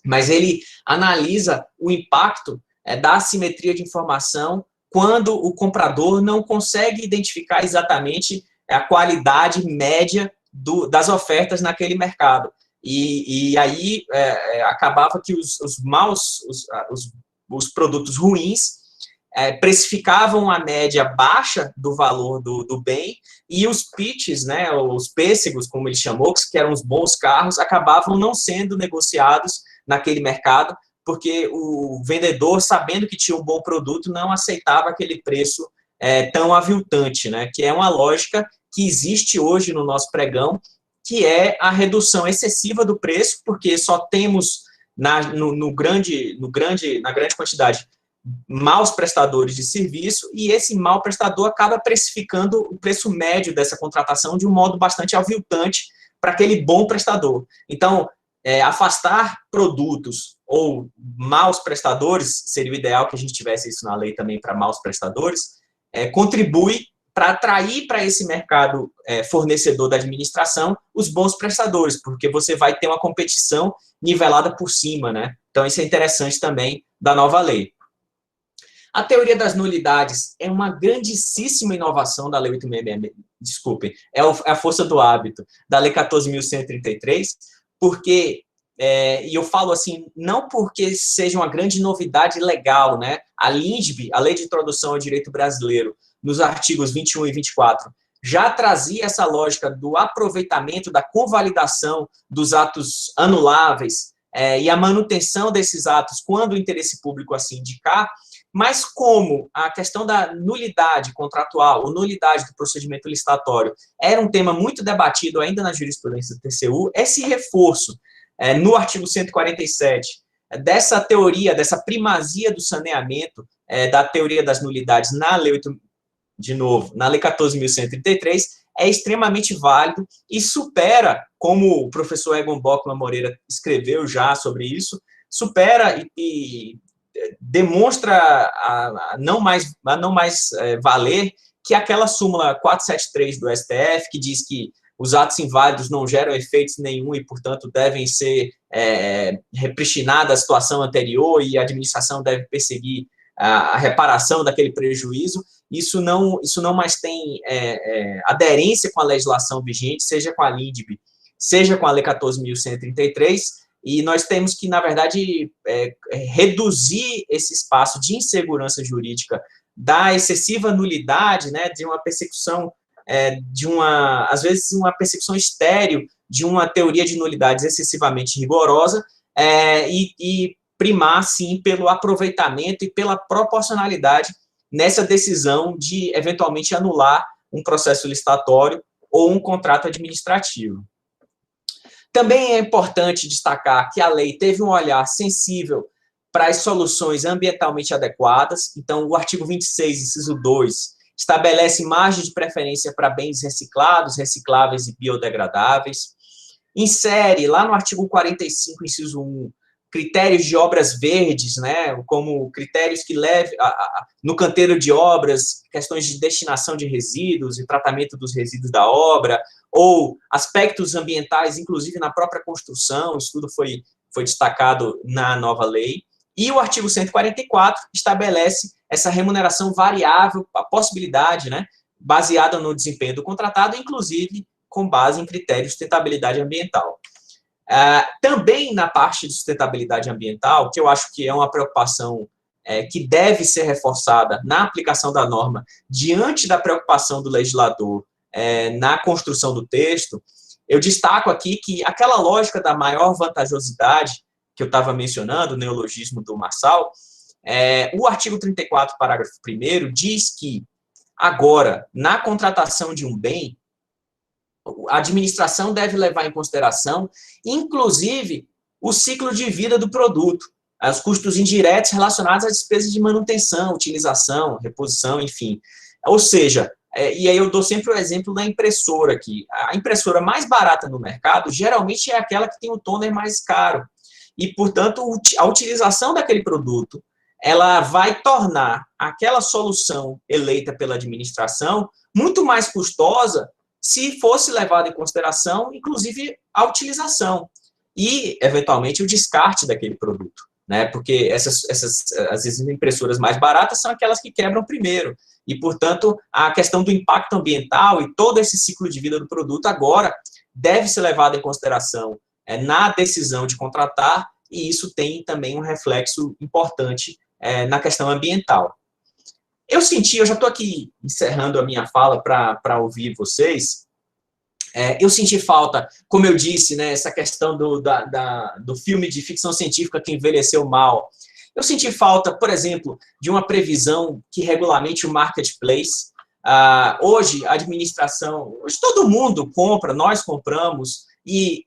mas ele analisa o impacto da assimetria de informação quando o comprador não consegue identificar exatamente a qualidade média das ofertas naquele mercado. E aí acabava que os produtos ruins precificavam a média baixa do valor do bem, e os pitches, né, os pêssegos, como ele chamou, que eram os bons carros, acabavam não sendo negociados naquele mercado, porque o vendedor, sabendo que tinha um bom produto, não aceitava aquele preço tão aviltante, né, que é uma lógica que existe hoje no nosso pregão, que é a redução excessiva do preço, porque só temos na grande quantidade maus prestadores de serviço, e esse mau prestador acaba precificando o preço médio dessa contratação de um modo bastante aviltante para aquele bom prestador. Então, afastar produtos ou maus prestadores, seria o ideal que a gente tivesse isso na lei também para maus prestadores, contribui para atrair para esse mercado fornecedor da administração os bons prestadores, porque você vai ter uma competição nivelada por cima, né? Então, isso é interessante também da nova lei. A teoria das nulidades é uma grandíssima inovação da Lei 8.666, desculpem, é a força do hábito, da Lei 14.133, porque, e eu falo assim, não porque seja uma grande novidade legal, né? A LINDB, a Lei de Introdução ao Direito Brasileiro, nos artigos 21 e 24, já trazia essa lógica do aproveitamento, da convalidação dos atos anuláveis e a manutenção desses atos quando o interesse público assim indicar, mas como a questão da nulidade contratual, ou nulidade do procedimento licitatório, era um tema muito debatido ainda na jurisprudência do TCU, esse reforço no artigo 147, dessa teoria, dessa primazia do saneamento, da teoria das nulidades na Lei 8, de novo, na Lei 14.133, é extremamente válido e supera, como o professor Egon Bockmann Moreira escreveu já sobre isso, supera e demonstra a não mais valer que aquela súmula 473 do STF, que diz que os atos inválidos não geram efeitos nenhum e, portanto, devem ser repristinados à situação anterior e a administração deve perseguir a reparação daquele prejuízo. Isso não mais tem aderência com a legislação vigente, seja com a LINDB, seja com a Lei 14.133, e nós temos que, na verdade, reduzir esse espaço de insegurança jurídica da excessiva nulidade, né, de uma persecução, às vezes, uma persecução estéril de uma teoria de nulidades excessivamente rigorosa, e primar, sim, pelo aproveitamento e pela proporcionalidade nessa decisão de, eventualmente, anular um processo licitatório ou um contrato administrativo. Também é importante destacar que a lei teve um olhar sensível para as soluções ambientalmente adequadas. Então, o artigo 26, inciso 2, estabelece margem de preferência para bens reciclados, recicláveis e biodegradáveis. Insere, lá no artigo 45, inciso 1, critérios de obras verdes, né, como critérios que levem, no canteiro de obras, questões de destinação de resíduos e tratamento dos resíduos da obra, ou aspectos ambientais, inclusive na própria construção, isso tudo foi destacado na nova lei. E o artigo 144 estabelece essa remuneração variável, a possibilidade, né, baseada no desempenho do contratado, inclusive com base em critérios de sustentabilidade ambiental. Também na parte de sustentabilidade ambiental, que eu acho que é uma preocupação que deve ser reforçada na aplicação da norma, diante da preocupação do legislador na construção do texto, eu destaco aqui que aquela lógica da maior vantajosidade que eu estava mencionando, o neologismo do Marçal, o artigo 34, parágrafo 1º, diz que, agora, na contratação de um bem, a administração deve levar em consideração, inclusive, o ciclo de vida do produto, os custos indiretos relacionados às despesas de manutenção, utilização, reposição, enfim. Ou seja, e aí eu dou sempre o exemplo da impressora aqui. A impressora mais barata no mercado, geralmente é aquela que tem o toner mais caro. E, portanto, a utilização daquele produto, ela vai tornar aquela solução eleita pela administração muito mais custosa se fosse levado em consideração, inclusive, a utilização e, eventualmente, o descarte daquele produto, né? Porque às vezes, impressoras mais baratas são aquelas que quebram primeiro. E, portanto, a questão do impacto ambiental e todo esse ciclo de vida do produto agora deve ser levado em consideração na decisão de contratar, e isso tem também um reflexo importante na questão ambiental. Eu já estou aqui encerrando a minha fala para ouvir vocês. Eu senti falta, como eu disse, né, essa questão do filme de ficção científica que envelheceu mal. Eu senti falta, por exemplo, de uma previsão que regulamente o marketplace. Hoje, a administração, hoje todo mundo compra, nós compramos, e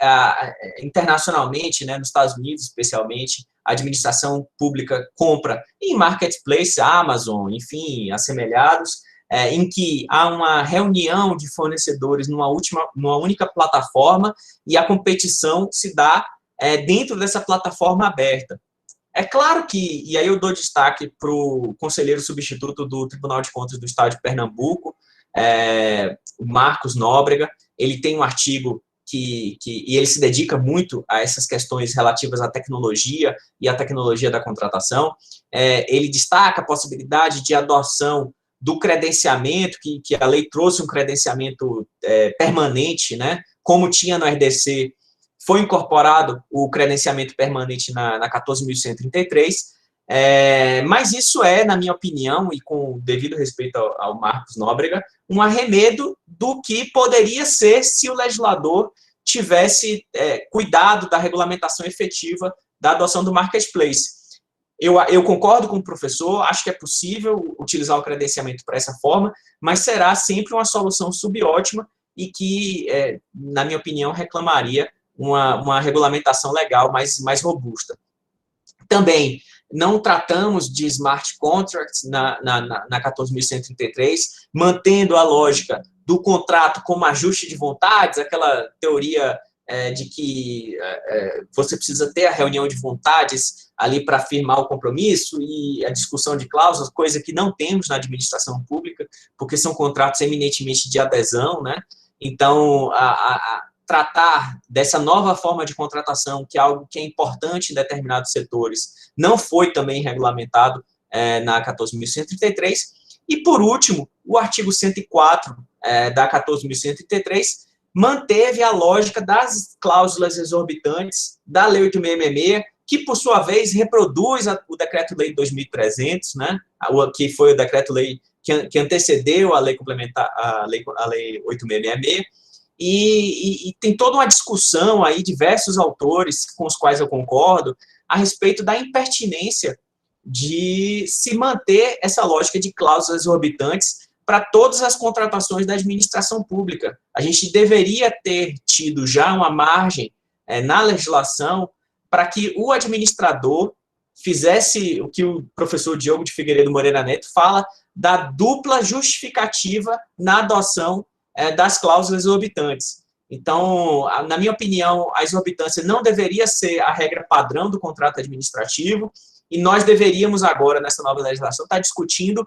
internacionalmente, né, nos Estados Unidos especialmente, a administração pública compra em marketplace, Amazon, enfim, assemelhados, em que há uma reunião de fornecedores numa única plataforma e a competição se dá dentro dessa plataforma aberta. É claro que, e aí eu dou destaque para o conselheiro substituto do Tribunal de Contas do Estado de Pernambuco, o Marcos Nóbrega, ele tem um artigo e ele se dedica muito a essas questões relativas à tecnologia e à tecnologia da contratação. Ele destaca a possibilidade de adoção do credenciamento, que a lei trouxe um credenciamento permanente, né? Como tinha no RDC, foi incorporado o credenciamento permanente na 14.133, mas isso na minha opinião, e com devido respeito ao Marcos Nóbrega, um arremedo do que poderia ser se o legislador tivesse cuidado da regulamentação efetiva da adoção do marketplace. Eu concordo com o professor, acho que é possível utilizar o credenciamento para essa forma, mas será sempre uma solução subótima e que, na minha opinião, reclamaria uma regulamentação legal mais robusta. Também, não tratamos de smart contracts na 14.133, mantendo a lógica do contrato como ajuste de vontades, aquela teoria de que você precisa ter a reunião de vontades ali para firmar o compromisso e a discussão de cláusulas, coisa que não temos na administração pública, porque são contratos eminentemente de adesão, né? Então, tratar dessa nova forma de contratação, que é algo que é importante em determinados setores, não foi também regulamentado na 14.133. E, por último, o artigo 104 da 14.133 manteve a lógica das cláusulas exorbitantes da Lei 8.666, que, por sua vez, reproduz o Decreto-Lei 2.300, né, que foi o Decreto-Lei que antecedeu a Lei Complementar, a Lei 8.666, e tem toda uma discussão aí, diversos autores com os quais eu concordo, a respeito da impertinência de se manter essa lógica de cláusulas exorbitantes para todas as contratações da administração pública. A gente deveria ter tido já uma margem na legislação para que o administrador fizesse o que o professor Diogo de Figueiredo Moreira Neto fala da dupla justificativa na adoção das cláusulas exorbitantes. Então, na minha opinião, a exorbitância não deveria ser a regra padrão do contrato administrativo, e nós deveríamos agora, nessa nova legislação, estar discutindo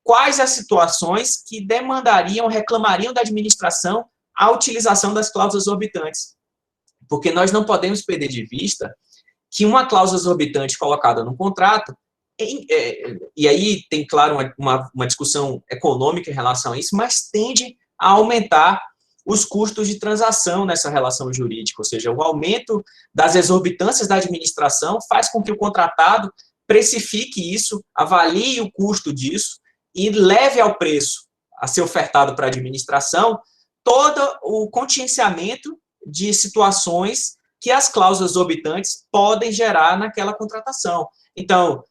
quais as situações que demandariam, reclamariam da administração a utilização das cláusulas exorbitantes. Porque nós não podemos perder de vista que uma cláusula exorbitante colocada no contrato, e aí tem, claro, uma discussão econômica em relação a isso, mas tende a aumentar os custos de transação nessa relação jurídica, ou seja, o aumento das exorbitâncias da administração faz com que o contratado precifique isso, avalie o custo disso e leve ao preço a ser ofertado para a administração todo o contingenciamento de situações que as cláusulas exorbitantes podem gerar naquela contratação. Então,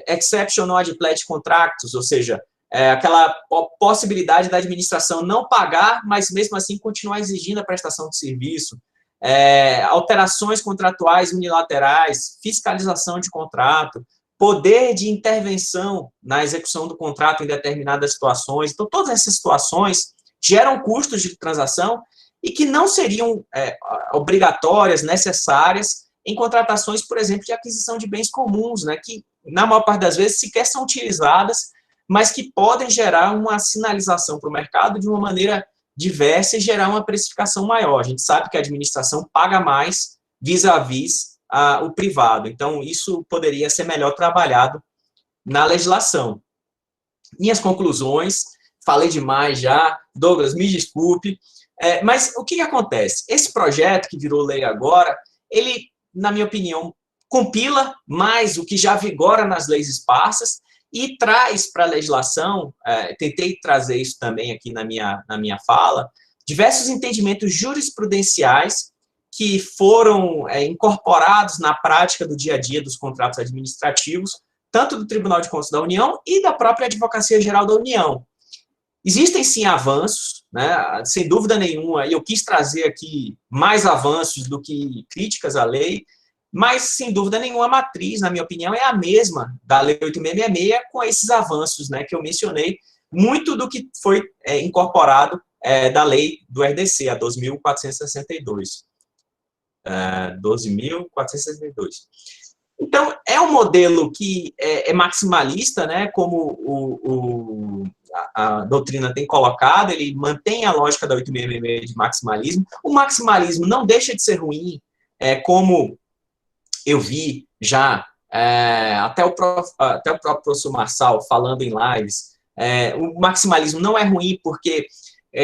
exception ad plet contractus, ou seja, aquela possibilidade da administração não pagar, mas mesmo assim continuar exigindo a prestação de serviço, alterações contratuais unilaterais, fiscalização de contrato, poder de intervenção na execução do contrato em determinadas situações. Então, todas essas situações geram custos de transação e que não seriam obrigatórias, necessárias, em contratações, por exemplo, de aquisição de bens comuns, né, que, na maior parte das vezes, sequer são utilizadas, mas que podem gerar uma sinalização para o mercado de uma maneira diversa e gerar uma precificação maior. A gente sabe que a administração paga mais vis-à-vis o privado. Então, isso poderia ser melhor trabalhado na legislação. Minhas conclusões, falei demais já, Douglas, me desculpe, mas o que acontece? Esse projeto que virou lei agora, ele, na minha opinião, compila mais o que já vigora nas leis esparsas e traz para a legislação, tentei trazer isso também aqui na minha fala, diversos entendimentos jurisprudenciais que foram incorporados na prática do dia a dia dos contratos administrativos, tanto do Tribunal de Contas da União e da própria Advocacia Geral da União. Existem, sim, avanços, né, sem dúvida nenhuma, e eu quis trazer aqui mais avanços do que críticas à lei. mas, sem dúvida nenhuma, a matriz, na minha opinião, é a mesma da Lei 8.666, com esses avanços, né, que eu mencionei, muito do que foi incorporado da lei do RDC, a 12.462. 12.462. Então, é um modelo que é maximalista, né, como a doutrina tem colocado, ele mantém a lógica da 8.666 de maximalismo. O maximalismo não deixa de ser ruim, como eu vi já até o próprio professor Marçal falando em lives. O maximalismo não é ruim porque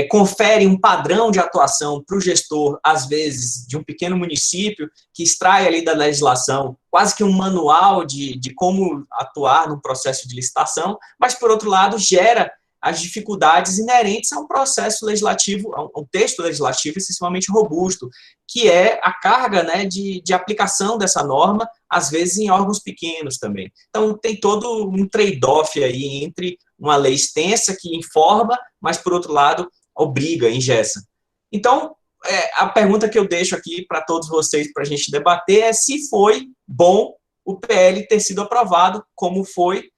confere um padrão de atuação para o gestor, às vezes, de um pequeno município, que extrai ali da legislação quase que um manual de como atuar no processo de licitação, mas, por outro lado, gera as dificuldades inerentes a um processo legislativo, a um texto legislativo excessivamente robusto, que é a carga, né, de aplicação dessa norma, às vezes em órgãos pequenos também. Então, tem todo um trade-off aí entre uma lei extensa que informa, mas, por outro lado, obriga, engessa. Então, a pergunta que eu deixo aqui para todos vocês, para a gente debater, é se foi bom o PL ter sido aprovado, como foi.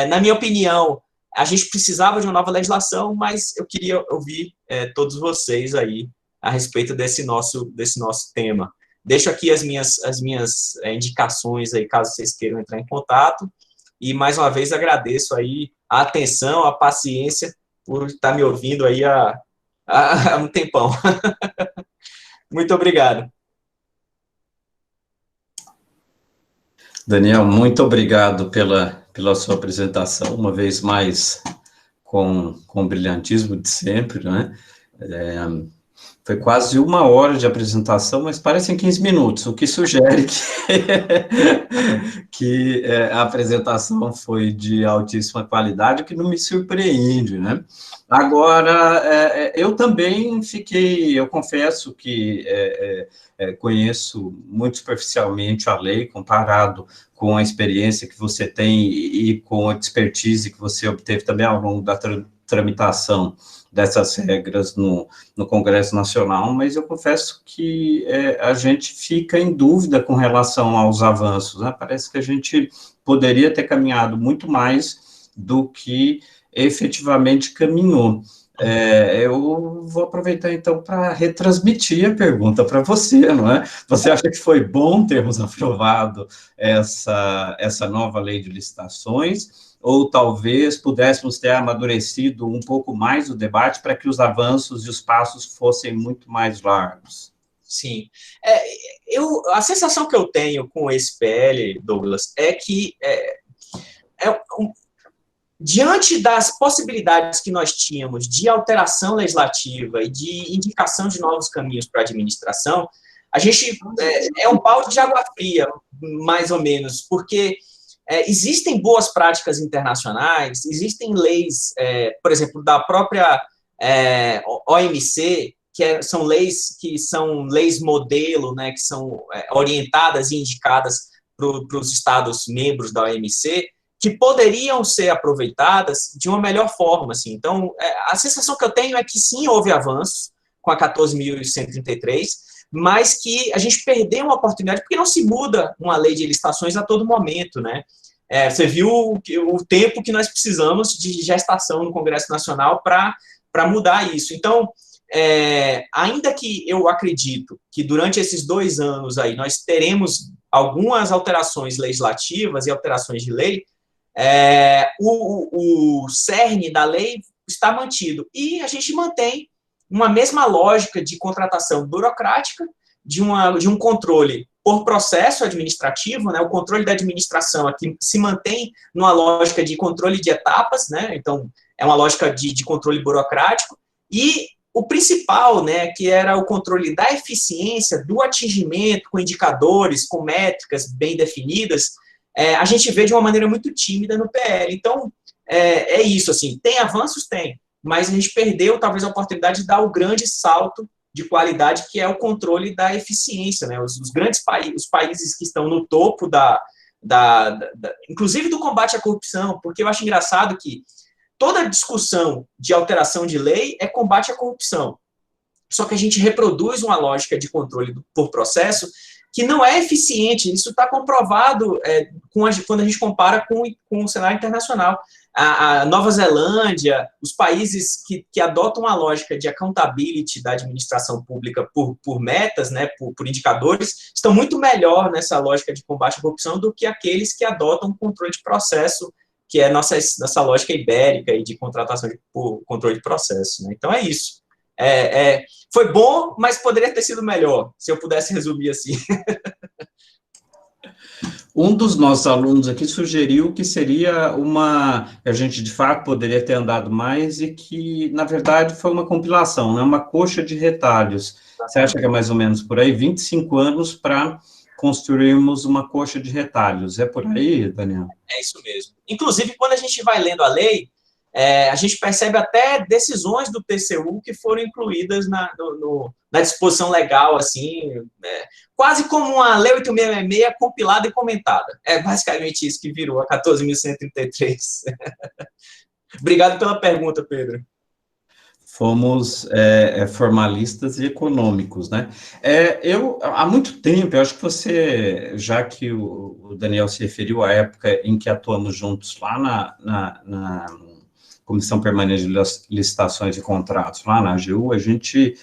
Na minha opinião, a gente precisava de uma nova legislação, mas eu queria ouvir todos vocês aí a respeito desse nosso tema. Deixo aqui as minhas indicações aí, caso vocês queiram entrar em contato, e mais uma vez agradeço aí a atenção, a paciência, por estar me ouvindo aí há um tempão. Muito obrigado. Daniel, muito obrigado pela sua apresentação, uma vez mais com o brilhantismo de sempre, né? Foi quase 1 hora de apresentação, mas parecem 15 minutos, o que sugere que a apresentação foi de altíssima qualidade, o que não me surpreende, né? Agora, eu também eu confesso que conheço muito superficialmente a lei, comparado com a experiência que você tem e com a expertise que você obteve também ao longo da tramitação dessas regras no Congresso Nacional, mas eu confesso que a gente fica em dúvida com relação aos avanços, né? Parece que a gente poderia ter caminhado muito mais do que efetivamente caminhou. Eu vou aproveitar, então, para retransmitir a pergunta para você, não é? Você acha que foi bom termos aprovado essa nova lei de licitações, ou talvez pudéssemos ter amadurecido um pouco mais o debate para que os avanços e os passos fossem muito mais largos? Sim. A sensação que eu tenho com esse PL, Douglas, é que diante das possibilidades que nós tínhamos de alteração legislativa e de indicação de novos caminhos para a administração, a gente é um balde de água fria, mais ou menos, porque existem boas práticas internacionais, existem leis, por exemplo, da própria OMC, são leis modelo, né, que são orientadas e indicadas para os Estados membros da OMC, que poderiam ser aproveitadas de uma melhor forma, assim. Então, a sensação que eu tenho é que sim, houve avanços com a 14.133, mas que a gente perdeu uma oportunidade, porque não se muda uma lei de licitações a todo momento, né? Você viu o tempo que nós precisamos de gestação no Congresso Nacional para mudar isso. Então, ainda que eu acredito que durante esses 2 anos aí nós teremos algumas alterações legislativas e alterações de lei, o cerne da lei está mantido. E a gente mantém uma mesma lógica de contratação burocrática, de um controle por processo administrativo, né? O controle da administração aqui se mantém numa lógica de controle de etapas, né? Então, é uma lógica de controle burocrático, e o principal, né, que era o controle da eficiência, do atingimento, com indicadores, com métricas bem definidas, a gente vê de uma maneira muito tímida no PL. Então, é isso, assim, tem avanços? Tem, mas a gente perdeu, talvez, a oportunidade de dar o grande salto de qualidade, que é o controle da eficiência, né? Os grandes países, os países que estão no topo inclusive do combate à corrupção, porque eu acho engraçado que toda discussão de alteração de lei é combate à corrupção. Só que a gente reproduz uma lógica de controle por processo que não é eficiente. Isso está comprovado quando a gente compara com o cenário internacional. A Nova Zelândia, os países que adotam a lógica de accountability da administração pública por metas, né, por indicadores, estão muito melhor nessa lógica de combate à corrupção do que aqueles que adotam controle de processo, que é nossa lógica ibérica e de contratação por controle de processo. Né? Então, é isso. Foi bom, mas poderia ter sido melhor, se eu pudesse resumir assim. Um dos nossos alunos aqui sugeriu que seria que a gente de fato poderia ter andado mais e que, na verdade, foi uma compilação, né? Uma coxa de retalhos. Você acha que é mais ou menos por aí? 25 anos para construirmos uma coxa de retalhos. É por aí, Daniel? É isso mesmo. Inclusive, quando a gente vai lendo a lei, a gente percebe até decisões do TCU que foram incluídas na disposição legal, assim, quase como uma Lei 8.666 compilada e comentada. É basicamente isso que virou a 14.133. Obrigado pela pergunta, Pedro. Fomos formalistas e econômicos, né? Há muito tempo, eu acho que você, já que o Daniel se referiu à época em que atuamos juntos lá na Comissão Permanente de Licitações e Contratos, lá na AGU, a gente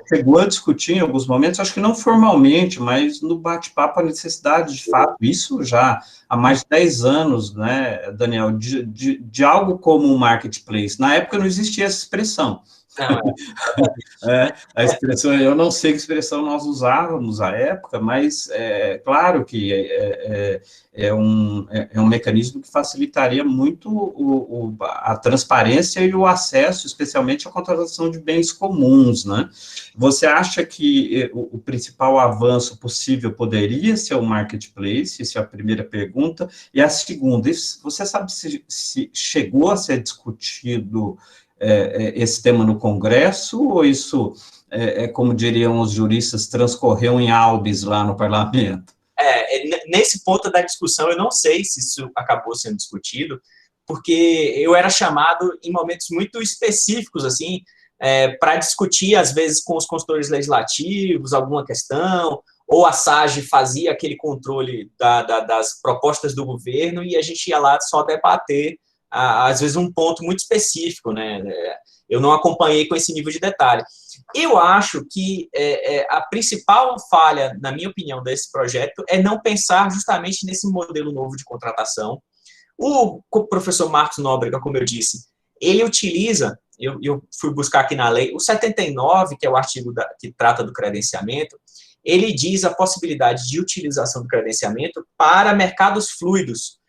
chegou a discutir em alguns momentos, acho que não formalmente, mas no bate-papo, a necessidade, de fato, isso já há mais de 10 anos, né, Daniel, de algo como um marketplace. Na época não existia essa expressão. A expressão, eu não sei que expressão nós usávamos à época, mas claro que é um mecanismo que facilitaria muito a transparência e o acesso, especialmente à contratação de bens comuns, né? Você acha que o principal avanço possível poderia ser o marketplace? Essa é a primeira pergunta. E a segunda, você sabe se chegou a ser discutido esse tema no Congresso, ou isso, como diriam os juristas, transcorreu em albis lá no Parlamento? Nesse ponto da discussão, eu não sei se isso acabou sendo discutido, porque eu era chamado em momentos muito específicos, assim, para discutir, às vezes, com os consultores legislativos, alguma questão, ou a SAGE fazia aquele controle das propostas do governo, e a gente ia lá só debater, às vezes, um ponto muito específico, né? Eu não acompanhei com esse nível de detalhe. Eu acho que a principal falha, na minha opinião, desse projeto é não pensar justamente nesse modelo novo de contratação. O professor Marcos Nóbrega, como eu disse, ele utiliza, eu fui buscar aqui na lei, o 79, que é o artigo que trata do credenciamento, ele diz a possibilidade de utilização do credenciamento para mercados fluidos,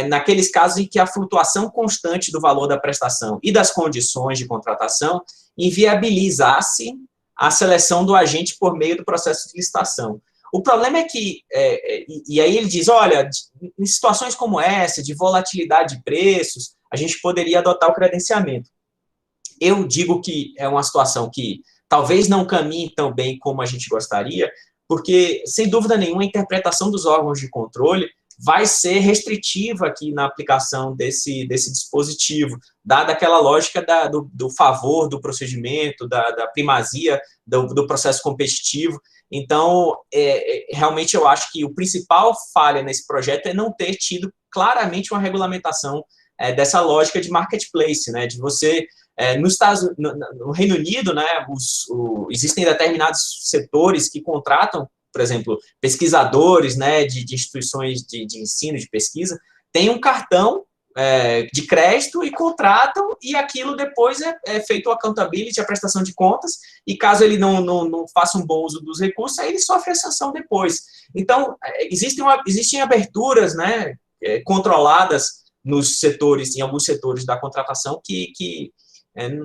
naqueles casos em que a flutuação constante do valor da prestação e das condições de contratação inviabilizasse a seleção do agente por meio do processo de licitação. O problema é que, e aí ele diz, olha, em situações como essa, de volatilidade de preços, a gente poderia adotar o credenciamento. Eu digo que é uma situação que talvez não caminhe tão bem como a gente gostaria, porque, sem dúvida nenhuma, a interpretação dos órgãos de controle vai ser restritiva aqui na aplicação desse dispositivo, dada aquela lógica do favor do procedimento, da primazia do processo competitivo. Então, realmente eu acho que o principal falha nesse projeto é não ter tido claramente uma regulamentação dessa lógica de marketplace, né, de você, no Reino Unido, né, existem determinados setores que contratam, por exemplo, pesquisadores, né, de instituições de ensino, de pesquisa, têm um cartão de crédito e contratam, e aquilo depois é feito o accountability, a prestação de contas, e caso ele não faça um bom uso dos recursos, aí ele sofre a sanção depois. Então, existem aberturas, né, controladas nos setores, em alguns setores da contratação, que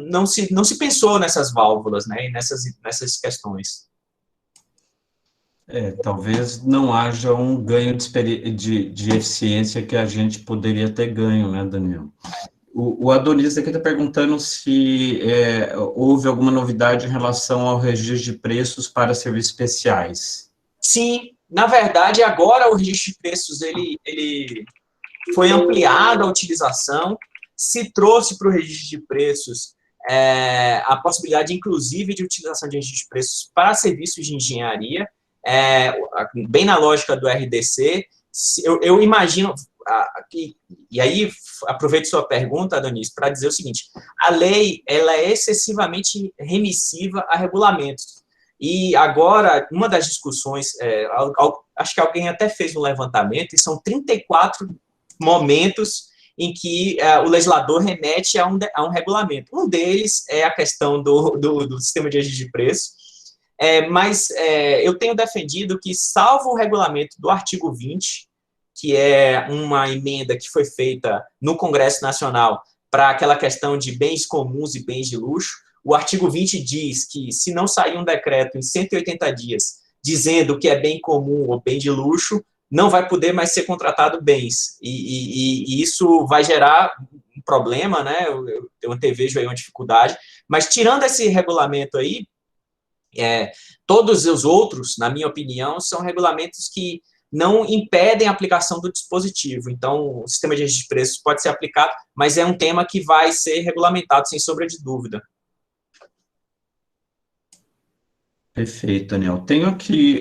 não se pensou nessas válvulas, né, e nessas questões. Talvez não haja um ganho de eficiência que a gente poderia ter ganho, né, Daniel? O Adonis aqui está perguntando se houve alguma novidade em relação ao registro de preços para serviços especiais. Sim, na verdade, agora o registro de preços ele foi ampliado a utilização, se trouxe para o registro de preços a possibilidade, inclusive, de utilização de registro de preços para serviços de engenharia. bem na lógica do RDC, eu imagino, e aí aproveito sua pergunta, Adonis, para dizer o seguinte: a lei ela é excessivamente remissiva a regulamentos. E agora, uma das discussões, acho que alguém até fez um levantamento, e são 34 momentos em que o legislador remete a um regulamento. Um deles é a questão do sistema de registro de preço, mas eu tenho defendido que, salvo o regulamento do artigo 20, que é uma emenda que foi feita no Congresso Nacional para aquela questão de bens comuns e bens de luxo, o artigo 20 diz que, se não sair um decreto em 180 dias dizendo que é bem comum ou bem de luxo, não vai poder mais ser contratado bens. E isso vai gerar um problema, né? Eu antevejo aí uma dificuldade. Mas, tirando esse regulamento aí, todos os outros, na minha opinião, são regulamentos que não impedem a aplicação do dispositivo. Então, o sistema de registro de preços pode ser aplicado, mas é um tema que vai ser regulamentado, sem sombra de dúvida. Perfeito, Daniel. Tenho aqui,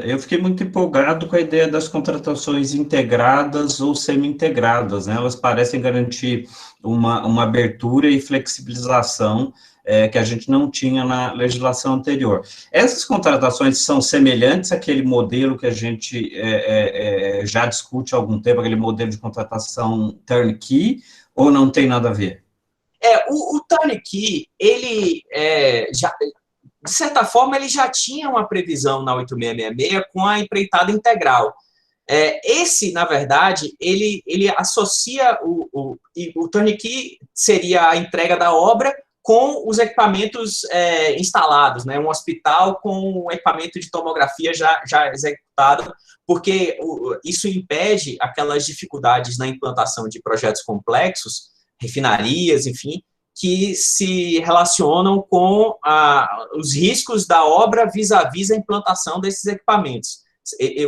eu fiquei muito empolgado com a ideia das contratações integradas ou semi-integradas, né? Elas parecem garantir uma abertura e flexibilização que a gente não tinha na legislação anterior. Essas contratações são semelhantes àquele modelo que a gente já discute há algum tempo, aquele modelo de contratação turnkey, ou não tem nada a ver? O turnkey, ele já... De certa forma, ele já tinha uma previsão na 8666 com a empreitada integral. Esse, na verdade, ele associa o turnkey, seria a entrega da obra com os equipamentos instalados, né? Um hospital com um equipamento de tomografia já executado, porque isso impede aquelas dificuldades na implantação de projetos complexos, refinarias, enfim, que se relacionam com os riscos da obra vis-à-vis a implantação desses equipamentos.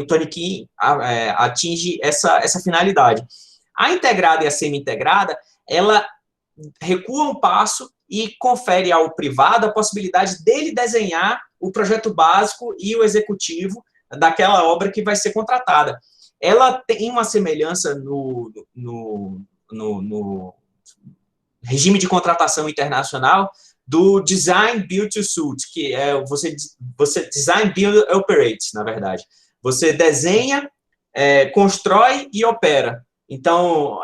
O turnkey atinge essa finalidade. A integrada e a semi-integrada, ela recua um passo e confere ao privado a possibilidade dele desenhar o projeto básico e o executivo daquela obra que vai ser contratada. Ela tem uma semelhança no regime de contratação internacional do Design, Build to Suit, que é você Design, Build, Operate, na verdade. Você desenha, constrói e opera. Então,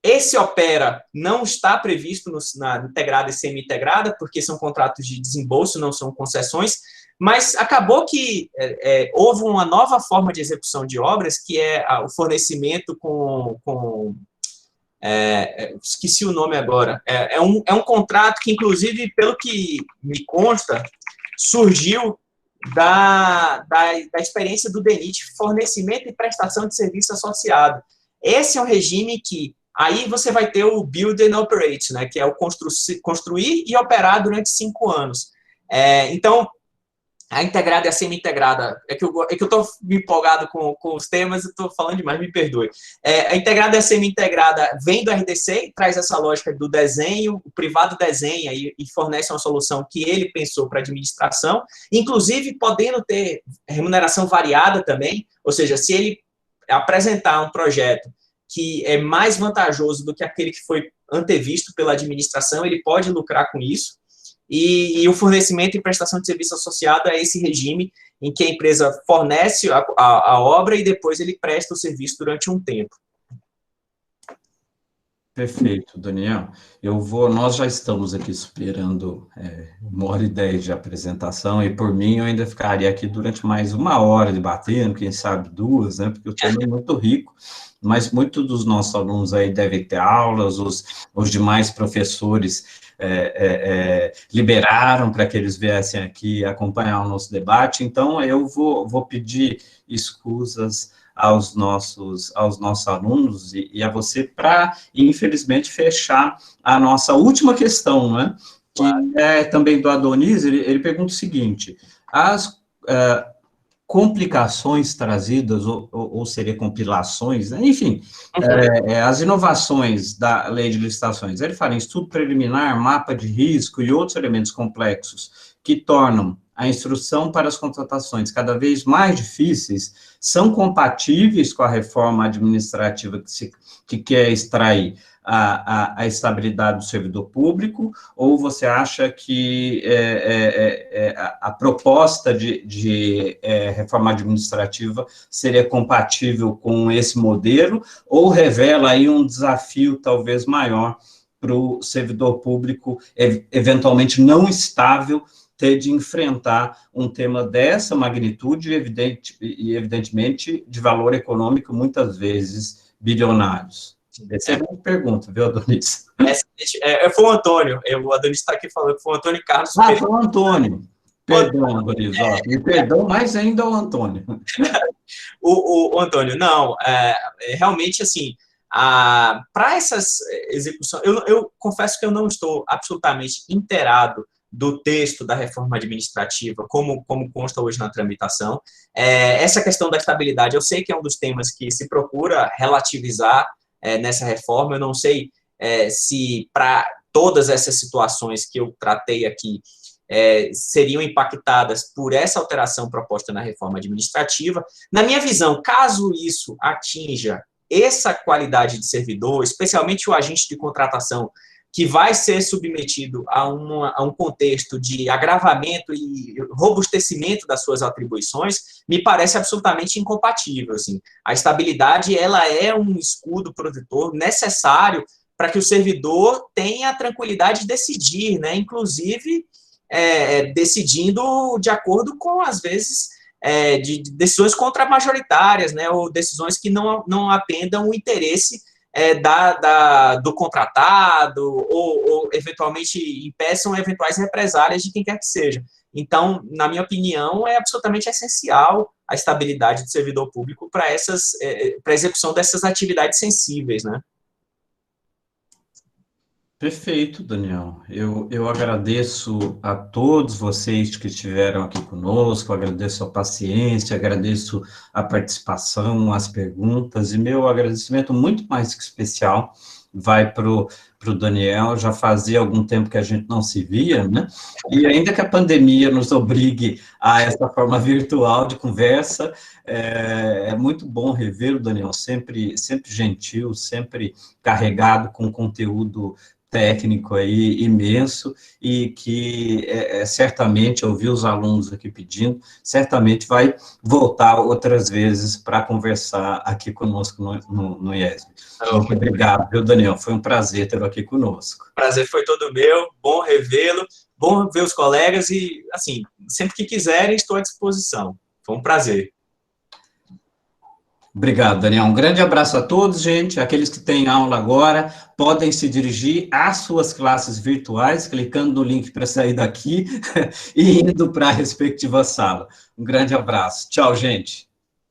esse opera não está previsto na integrada e semi-integrada, porque são contratos de desembolso, não são concessões, mas acabou que houve uma nova forma de execução de obras, que é o fornecimento esqueci o nome agora, é um contrato que, inclusive, pelo que me consta, surgiu da experiência do DENIT, fornecimento e prestação de serviço associado. Esse é um regime que, aí você vai ter o Build and Operate, né, que é o construir e operar durante 5 anos. Então, a integrada e a semi-integrada, é que eu estou me empolgado com os temas, eu estou falando demais, me perdoe. A integrada e a semi-integrada vem do RDC e traz essa lógica do desenho, o privado desenha e fornece uma solução que ele pensou para a administração, inclusive podendo ter remuneração variada também, ou seja, se ele apresentar um projeto que é mais vantajoso do que aquele que foi antevisto pela administração, ele pode lucrar com isso. E o fornecimento e prestação de serviço associado a esse regime em que a empresa fornece a obra e depois ele presta o serviço durante um tempo. Perfeito, Daniel. Nós já estamos aqui superando 1h10 de apresentação, e por mim eu ainda ficaria aqui durante mais 1 hora debatendo, quem sabe 2, né, porque o tema é muito rico, mas muitos dos nossos alunos aí devem ter aulas, os demais professores liberaram para que eles viessem aqui acompanhar o nosso debate, então eu vou pedir escusas aos nossos alunos e a você para, infelizmente, fechar a nossa última questão, né? Que é também do Adonis. Ele pergunta o seguinte: as complicações trazidas, ou seria compilações, né? Enfim, as inovações da lei de licitações, ele fala em estudo preliminar, mapa de risco e outros elementos complexos que tornam a instrução para as contratações cada vez mais difíceis são compatíveis com a reforma administrativa que quer extrair a estabilidade do servidor público, ou você acha que a proposta de reforma administrativa seria compatível com esse modelo, ou revela aí um desafio talvez maior para o servidor público, eventualmente não estável, ter de enfrentar um tema dessa magnitude e evidentemente, de valor econômico, muitas vezes, bilionários? Essa é a minha pergunta, viu, Adonis? Foi o Antônio, o Adonis está aqui falando que foi o Antônio Carlos. Foi o Antônio. Perdão, Adonis, e perdão mais ainda ao Antônio. O Antônio, não, realmente, assim, para essas execuções, eu confesso que eu não estou absolutamente inteirado do texto da reforma administrativa, como consta hoje na tramitação. Essa questão da estabilidade, eu sei que é um dos temas que se procura relativizar nessa reforma, eu não sei se para todas essas situações que eu tratei aqui seriam impactadas por essa alteração proposta na reforma administrativa. Na minha visão, caso isso atinja essa qualidade de servidor, especialmente o agente de contratação, que vai ser submetido a um contexto de agravamento e robustecimento das suas atribuições, me parece absolutamente incompatível. Assim. A estabilidade ela é um escudo protetor necessário para que o servidor tenha a tranquilidade de decidir, né? Inclusive decidindo de acordo com, às vezes, de decisões contramajoritárias, né? Ou decisões que não atendam o interesse do contratado ou eventualmente impeçam eventuais represálias de quem quer que seja. Então, na minha opinião, é absolutamente essencial a estabilidade do servidor público para a execução dessas atividades sensíveis, né? Perfeito, Daniel. Eu agradeço a todos vocês que estiveram aqui conosco, agradeço a paciência, agradeço a participação, as perguntas, e meu agradecimento muito mais que especial vai para o Daniel. Já fazia algum tempo que a gente não se via, né? E ainda que a pandemia nos obrigue a essa forma virtual de conversa, é muito bom rever o Daniel, sempre gentil, sempre carregado com conteúdo técnico aí imenso, e que certamente, eu ouvi os alunos aqui pedindo, certamente vai voltar outras vezes para conversar aqui conosco no IESB. Muito obrigado, viu, Daniel? Foi um prazer tê-lo aqui conosco. Prazer foi todo meu, bom revê-lo, bom ver os colegas e, assim, sempre que quiserem, estou à disposição. Foi um prazer. Obrigado, Daniel. Um grande abraço a todos, gente. Aqueles que têm aula agora podem se dirigir às suas classes virtuais, clicando no link para sair daqui e indo para a respectiva sala. Um grande abraço. Tchau, gente.